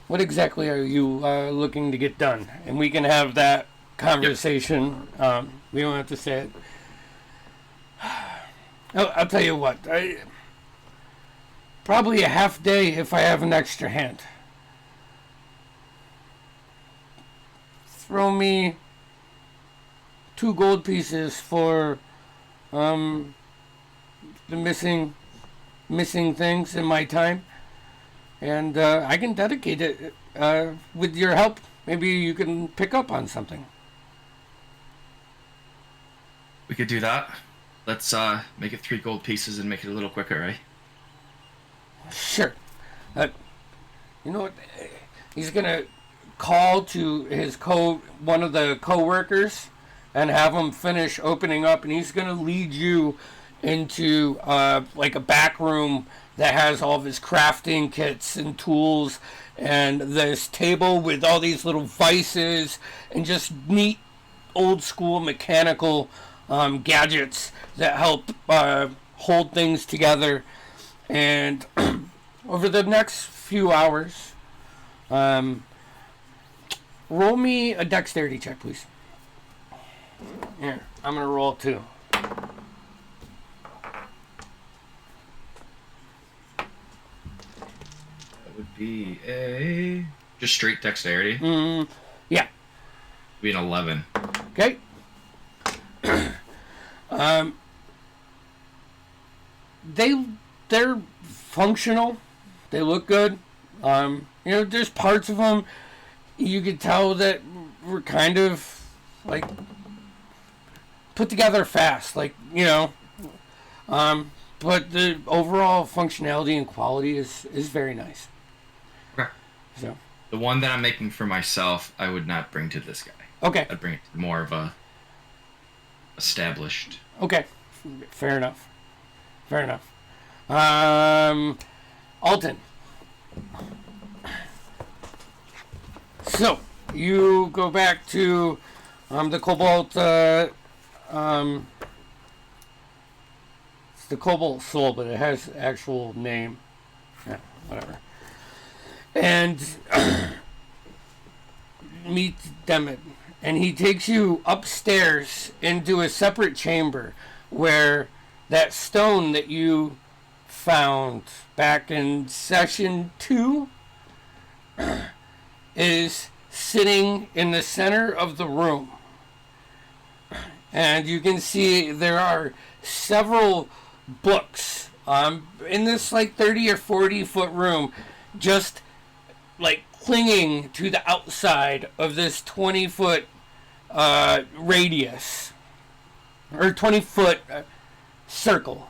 [SPEAKER 1] What exactly are you looking to get done? And we can have that conversation. Yep. We don't have to say it. I'll tell you what. Probably a half day if I have an extra hand. Throw me 2 gold pieces for the missing things in my time, and I can dedicate it with your help. Maybe you can pick up on something.
[SPEAKER 5] We could do that. Let's make it 3 gold pieces and make it a little quicker, right?
[SPEAKER 1] Sure. You know what? He's gonna call to his one of the co-workers and have him finish opening up, and he's gonna lead you into a back room that has all of his crafting kits and tools, and this table with all these little vices and just neat old school mechanical gadgets that help hold things together. And over the next few hours, roll me a dexterity check, please. Here, I'm going to roll 2.
[SPEAKER 5] That would be a just straight dexterity.
[SPEAKER 1] Yeah.
[SPEAKER 5] Be an 11.
[SPEAKER 1] Okay. They're functional. They look good. There's parts of them you could tell that were kind of like put together fast, but the overall functionality and quality is very nice.
[SPEAKER 5] Okay.
[SPEAKER 1] So
[SPEAKER 5] the one that I'm making for myself, I would not bring to this guy.
[SPEAKER 1] Okay.
[SPEAKER 5] I'd bring it to more of a established.
[SPEAKER 1] Okay. Fair enough. Alton. So you go back to the Cobalt. It's the Cobalt Soul, but it has actual name. Yeah, whatever. And meet Demet, and he takes you upstairs into a separate chamber where that stone that you found back in session 2 is sitting in the center of the room. And you can see there are several books in this 30 or 40 foot room, just clinging to the outside of this 20 foot radius, or 20 foot circle.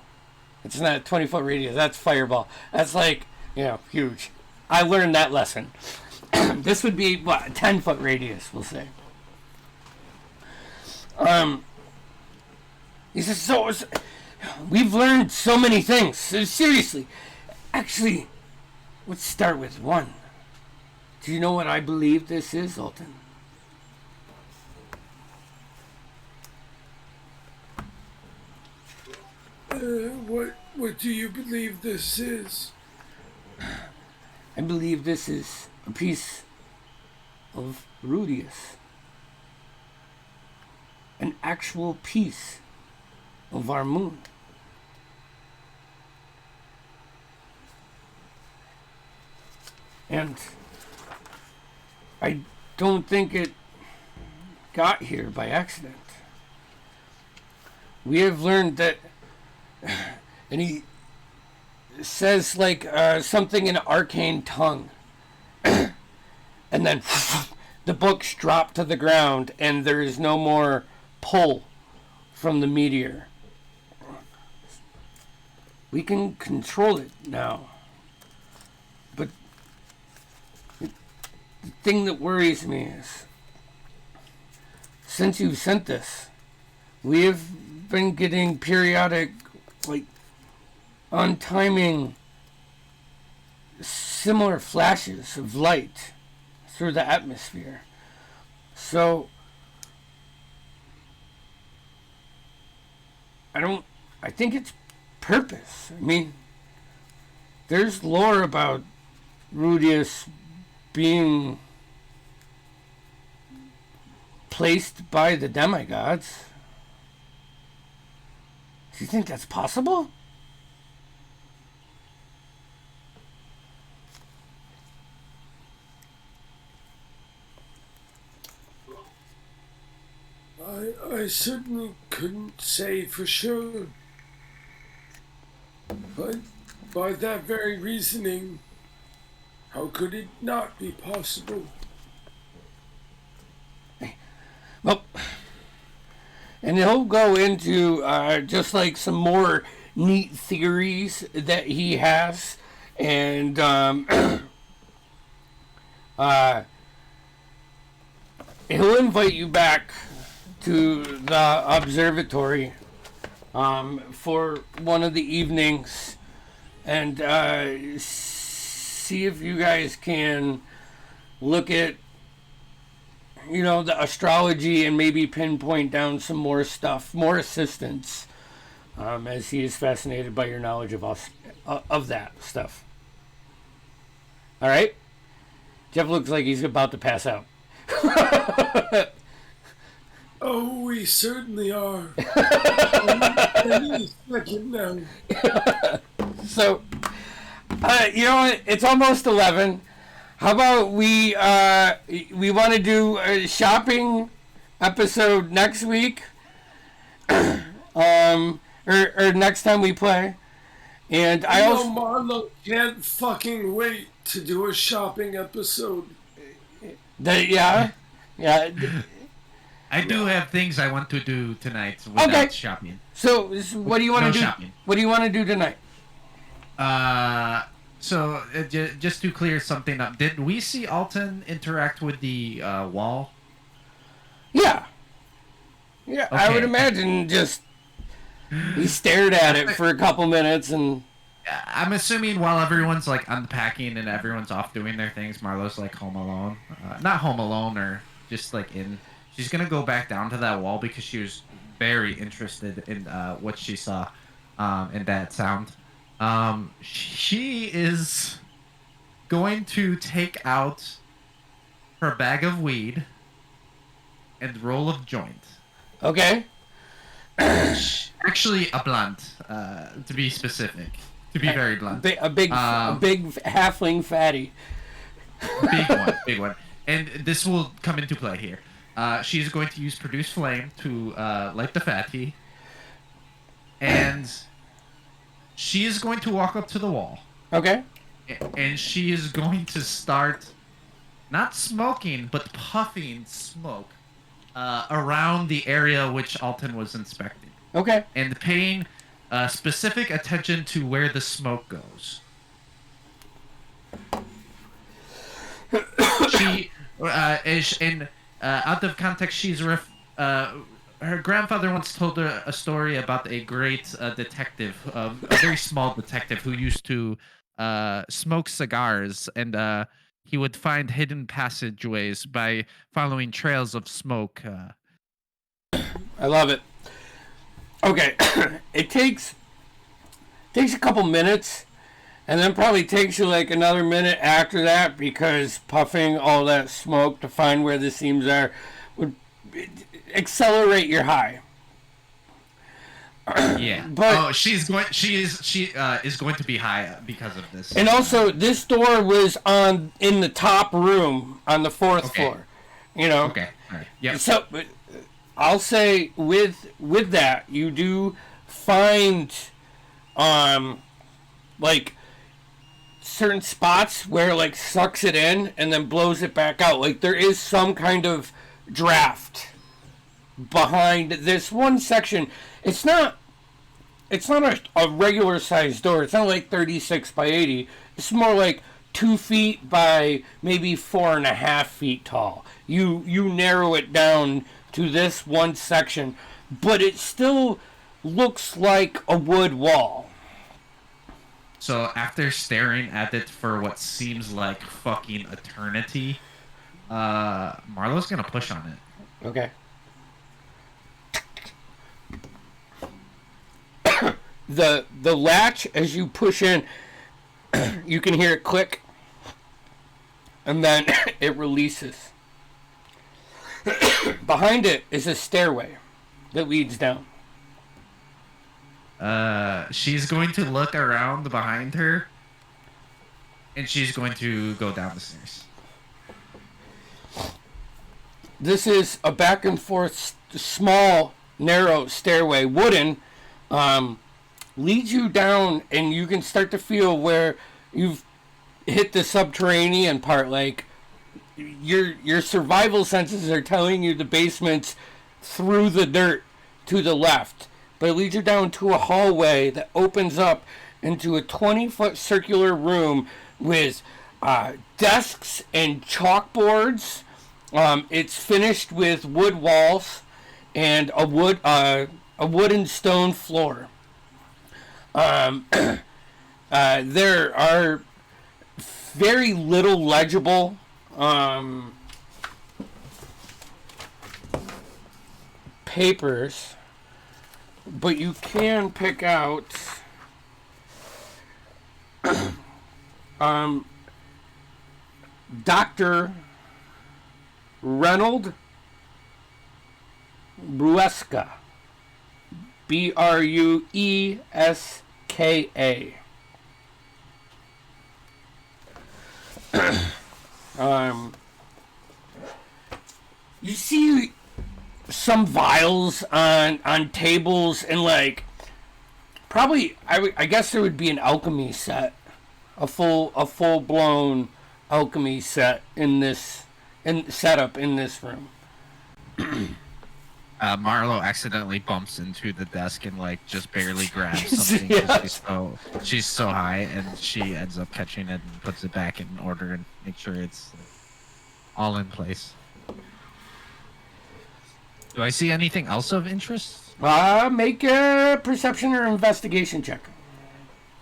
[SPEAKER 1] It's not a 20 foot radius, that's fireball. That's huge. I learned that lesson. This would be a 10 foot radius, we'll say. He says, we've learned so many things. Seriously. Actually, let's start with 1. Do you know what I believe this is, Alton?
[SPEAKER 3] What do you believe this is?
[SPEAKER 1] I believe this is a piece of Rudius. An actual piece of our moon. And I don't think it got here by accident. We have learned that, and he says something in an arcane tongue, and then the books drop to the ground and there is no more pull from the meteor. We can control it now. But the thing that worries me is, since you've sent this, we have been getting periodic, on-timing, similar flashes of light through the atmosphere. So, I think it's purpose. I mean, there's lore about Rudius being placed by the demigods. Do you think that's possible?
[SPEAKER 3] I certainly couldn't say for sure. But by that very reasoning, how could it not be possible?
[SPEAKER 1] Well, and he'll go into just some more neat theories that he has, and he'll invite you back to the observatory for one of the evenings, and see if you guys can look at the astrology and maybe pinpoint down some more stuff, more assistance, as he is fascinated by your knowledge of that stuff. All right? Jeff looks like he's about to pass out.
[SPEAKER 3] Oh, we certainly are. Any second now.
[SPEAKER 1] So, you know what? It's almost 11. How about we want to do a shopping episode next week, or next time we play. And
[SPEAKER 3] Marlo can't fucking wait to do a shopping episode.
[SPEAKER 1] Yeah.
[SPEAKER 2] I do have things I want to do tonight without shopping.
[SPEAKER 1] So what do you want to do?
[SPEAKER 2] Shopping.
[SPEAKER 1] What do you want to do tonight?
[SPEAKER 2] Just to clear something up, did we see Alton interact with the wall?
[SPEAKER 1] Yeah. Okay. I would imagine just he stared at it for a couple minutes and.
[SPEAKER 2] I'm assuming while everyone's like unpacking and everyone's off doing their things, Marlo's like home alone. Not home alone, or just like in. She's gonna go back down to that wall because she was very interested in what she saw, in that sound. She is going to take out her bag of weed and roll of joint.
[SPEAKER 1] Okay.
[SPEAKER 2] Actually, a blunt, to be specific. To be very blunt.
[SPEAKER 1] A big halfling fatty.
[SPEAKER 2] Big one. And this will come into play here. She's going to use Produce Flame to light the fatty. And she is going to walk up to the wall.
[SPEAKER 1] Okay.
[SPEAKER 2] And she is going to start not smoking, but puffing smoke around the area which Alton was inspecting.
[SPEAKER 1] Okay.
[SPEAKER 2] And paying specific attention to where the smoke goes. She, out of context, she's her grandfather once told her a story about a great detective, a very small detective who used to smoke cigars, and he would find hidden passageways by following trails of smoke.
[SPEAKER 1] I love it. Okay, it takes a couple minutes, and then probably takes you like another minute after that, because puffing all that smoke to find where the seams are would accelerate your high.
[SPEAKER 2] Yeah.
[SPEAKER 1] But
[SPEAKER 2] she is going to be high because of this.
[SPEAKER 1] And also, this door was in the top room on the fourth floor. Okay.
[SPEAKER 2] All right. Yeah.
[SPEAKER 1] So I'll say with that, you do find like certain spots where like sucks it in and then blows it back out. Like there is some kind of draft behind this one section. It's not a regular sized door. It's not like 36 by 80. It's more like 2 feet by maybe 4.5 feet tall. You narrow it down to this one section, but it still looks like a wood wall.
[SPEAKER 2] So after staring at it for what seems like fucking eternity, Marlo's gonna push on it.
[SPEAKER 1] Okay. The latch, as you push in, you can hear it click, and then it releases. Behind it is a stairway that leads down.
[SPEAKER 2] She's going to look around behind her, and she's going to go down the stairs.
[SPEAKER 1] This is a back and forth, small, narrow stairway, wooden, leads you down, and you can start to feel where you've hit the subterranean part. Like your survival senses are telling you the basement's through the dirt to the left, but it leads you down to a hallway that opens up into a 20-foot circular room with desks and chalkboards. It's finished with wood walls and a wooden stone floor. There are very little legible papers, but you can pick out Dr. Reynold Bruesca. Brueska. You see some vials on tables and like probably I guess there would be an alchemy set, a full blown alchemy set in this setup in this room.
[SPEAKER 2] Marlo accidentally bumps into the desk and like just barely grabs something
[SPEAKER 1] Yeah.
[SPEAKER 2] because she's so high, and she ends up catching it and puts it back in order and make sure it's all in place. Do I see anything else of interest?
[SPEAKER 1] Make a perception or investigation check.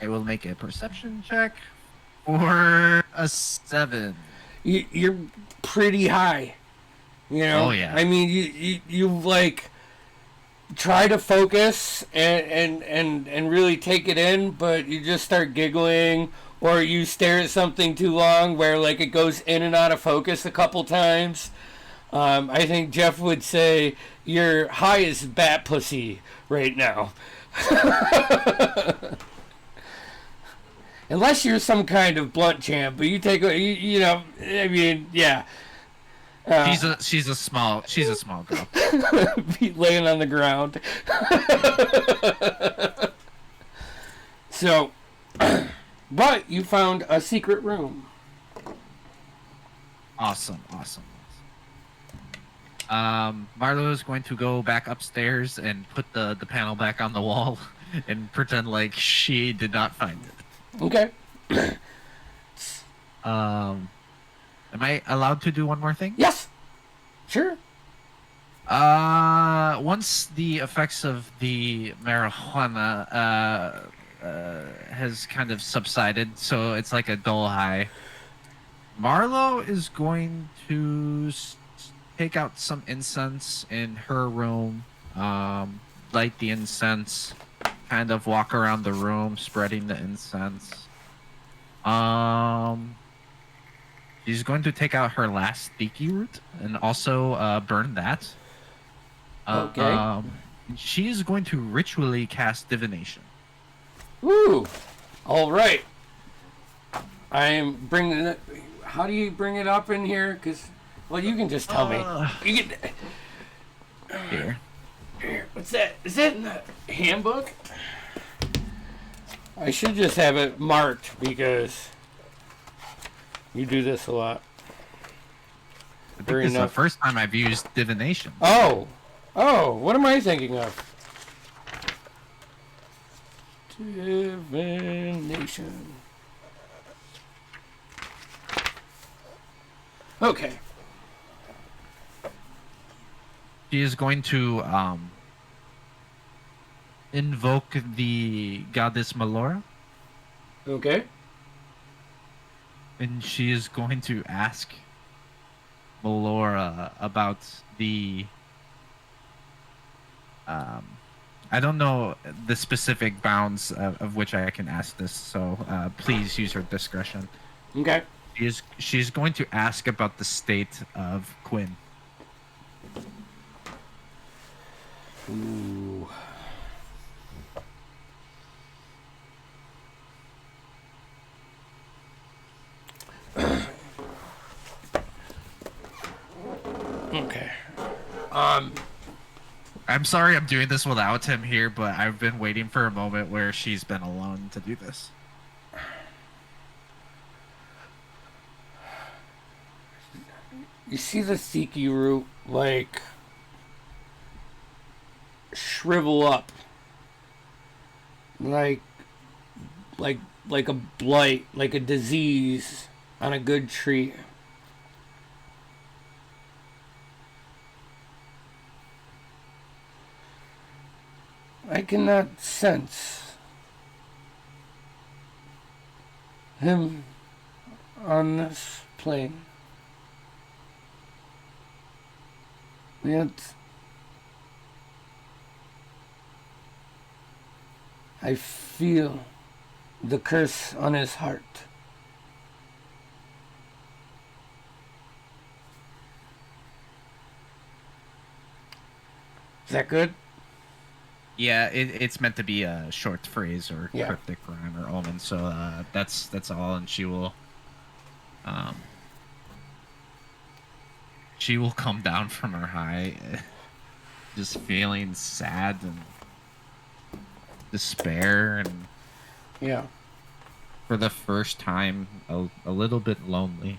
[SPEAKER 2] I will make a perception check for a 7.
[SPEAKER 1] You're pretty high. You know?
[SPEAKER 2] Oh, yeah.
[SPEAKER 1] I mean, you like try to focus and really take it in, but you just start giggling, or you stare at something too long where like it goes in and out of focus a couple times. I think Jeff would say you're high as bat pussy right now. Unless you're some kind of blunt champ, but you take you know, I mean, yeah.
[SPEAKER 2] She's a small girl.
[SPEAKER 1] Be laying on the ground. So, but you found a secret room.
[SPEAKER 2] Awesome. Marlo is going to go back upstairs and put the panel back on the wall and pretend like she did not find it.
[SPEAKER 1] Okay.
[SPEAKER 2] Am I allowed to do one more thing?
[SPEAKER 1] Yes. Sure.
[SPEAKER 2] Once the effects of the marijuana has kind of subsided, so it's like a dull high, Marlo is going to take out some incense in her room, light the incense, kind of walk around the room, spreading the incense. She's going to take out her last sticky root and also burn that.
[SPEAKER 1] Okay.
[SPEAKER 2] She is going to ritually cast divination.
[SPEAKER 1] Woo. All right. I am bringing it. How do you bring it up in here? Because, well, you can just tell me. You can.
[SPEAKER 2] Here.
[SPEAKER 1] What's that? Is that in the handbook? I should just have it marked because you do this a lot.
[SPEAKER 2] I think this is the first time I've used divination.
[SPEAKER 1] Oh, what am I thinking of? Divination. Okay.
[SPEAKER 2] She is going to invoke the goddess Melora.
[SPEAKER 1] Okay.
[SPEAKER 2] And she is going to ask Melora about the I don't know the specific bounds of which I can ask this, so please use her discretion.
[SPEAKER 1] Okay.
[SPEAKER 2] She's going to ask about the state of Quinn.
[SPEAKER 1] Ooh. Okay.
[SPEAKER 2] I'm sorry I'm doing this without him here, but I've been waiting for a moment where she's been alone to do this.
[SPEAKER 1] You see the Siki root, like, shrivel up. Like a blight, like a disease on a good tree. I cannot sense him on this plane. Yet I feel the curse on his heart. Is that good?
[SPEAKER 2] Yeah, it's meant to be a short phrase or
[SPEAKER 1] Yeah.
[SPEAKER 2] cryptic rhyme or omen, so that's all, and she will come down from her high, just feeling sad and despair, and
[SPEAKER 1] Yeah.
[SPEAKER 2] for the first time a little bit lonely.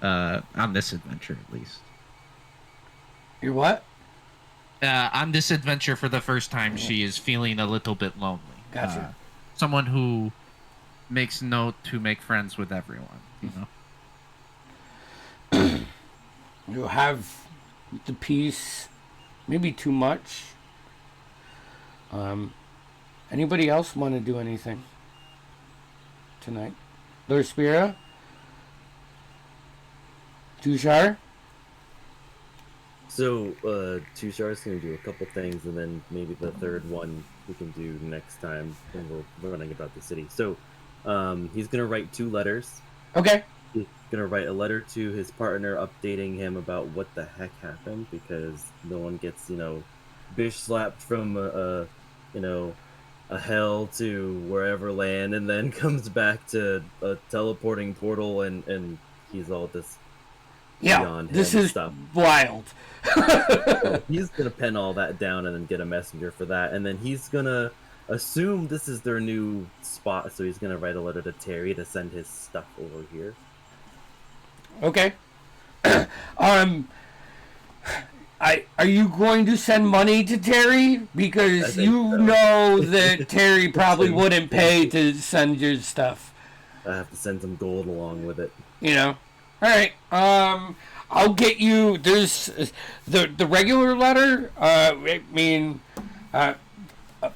[SPEAKER 2] On this adventure, at least.
[SPEAKER 1] You're what?
[SPEAKER 2] On this adventure, for the first time, she is feeling a little bit lonely.
[SPEAKER 1] Gotcha.
[SPEAKER 2] Someone who makes note to make friends with everyone, you know?
[SPEAKER 1] You have the peace, maybe too much. Anybody else want to do anything tonight? Lord Spira? Tushar?
[SPEAKER 7] So, Tushar's gonna do a couple things, and then maybe the third one we can do next time when we're running about the city. So, he's gonna write 2 letters.
[SPEAKER 1] Okay.
[SPEAKER 7] He's gonna write a letter to his partner, updating him about what the heck happened, because no one gets, bish slapped from a hell to wherever land, and then comes back to a teleporting portal, and he's all this.
[SPEAKER 1] Yeah, this is
[SPEAKER 7] stuff.
[SPEAKER 1] wild.
[SPEAKER 7] So he's gonna pen all that down and then get a messenger for that, and then he's gonna assume this is their new spot, so he's gonna write a letter to Terry to send his stuff over here.
[SPEAKER 1] Okay. Are you going to send money to Terry? Because you know that Terry probably wouldn't pay to send your stuff.
[SPEAKER 7] I have to send some gold along with it.
[SPEAKER 1] All right. I'll get you. There's the regular letter.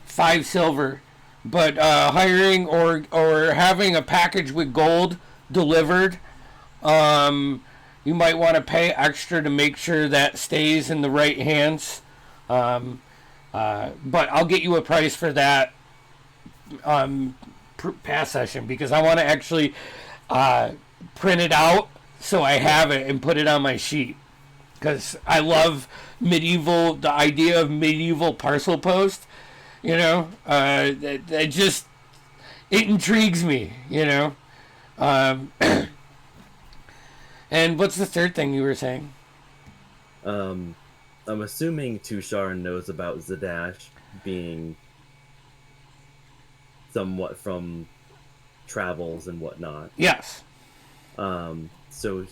[SPEAKER 1] 5 silver, but hiring or having a package with gold delivered. You might want to pay extra to make sure that stays in the right hands. But I'll get you a price for that past session, because I want to actually print it out so I have it and put it on my sheet. Because I love the idea of medieval parcel post. It intrigues me, And what's the third thing you were saying?
[SPEAKER 7] I'm assuming Tushar knows about Zadash being somewhat from travels and whatnot.
[SPEAKER 1] Yes.
[SPEAKER 7] So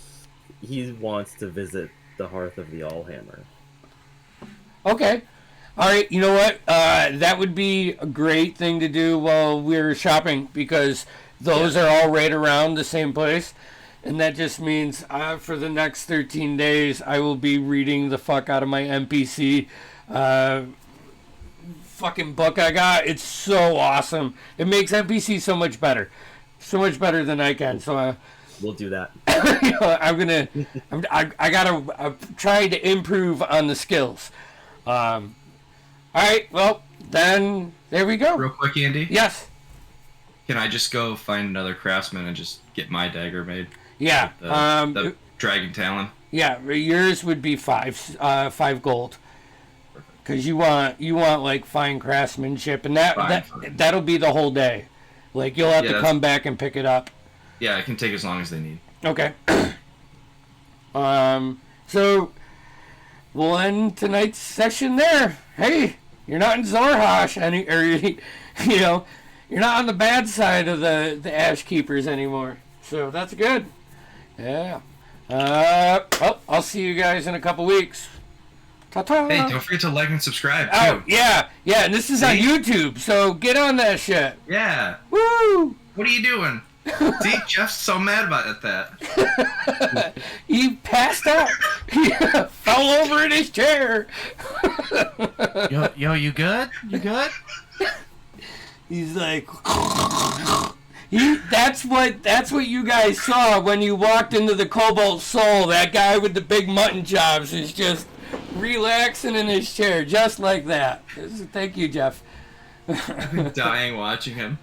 [SPEAKER 7] he wants to visit the Hearth of the Allhammer.
[SPEAKER 1] Okay. All right. You know what? That would be a great thing to do while we're shopping, because those are all right around the same place. And that just means for the next 13 days, I will be reading the fuck out of my NPC fucking book I got. It's so awesome. It makes NPC so much better. So much better than I can. So
[SPEAKER 7] we'll do that.
[SPEAKER 1] I gotta try to improve on the skills. All right. Well, then there we go.
[SPEAKER 5] Real quick, Andy.
[SPEAKER 1] Yes.
[SPEAKER 5] Can I just go find another craftsman and just get my dagger made?
[SPEAKER 1] Yeah.
[SPEAKER 5] The dragon talon.
[SPEAKER 1] Yeah, yours would be 5 gold. Because you want like fine craftsmanship, and that'll be the whole day. Like you'll have to come back and pick it up.
[SPEAKER 5] Yeah, I can take as long as they need.
[SPEAKER 1] Okay. So we'll end tonight's session there. Hey, you're not in Zorhash you're not on the bad side of the Ash Keepers anymore. So that's good. Yeah. I'll see you guys in a couple weeks. Ta-ta.
[SPEAKER 5] Hey, don't forget to like and subscribe, too.
[SPEAKER 1] Oh, yeah, and this is on YouTube, so get on that shit.
[SPEAKER 5] Yeah.
[SPEAKER 1] Woo!
[SPEAKER 5] What are you doing? See, Jeff's so mad about
[SPEAKER 1] that. He passed out. He fell over in his chair.
[SPEAKER 2] Yo, you good? You good?
[SPEAKER 1] He's like... That's what you guys saw when you walked into the Cobalt Soul. That guy with the big mutton chops is just relaxing in his chair, just like that. Thank you, Jeff.
[SPEAKER 5] I've been dying watching him.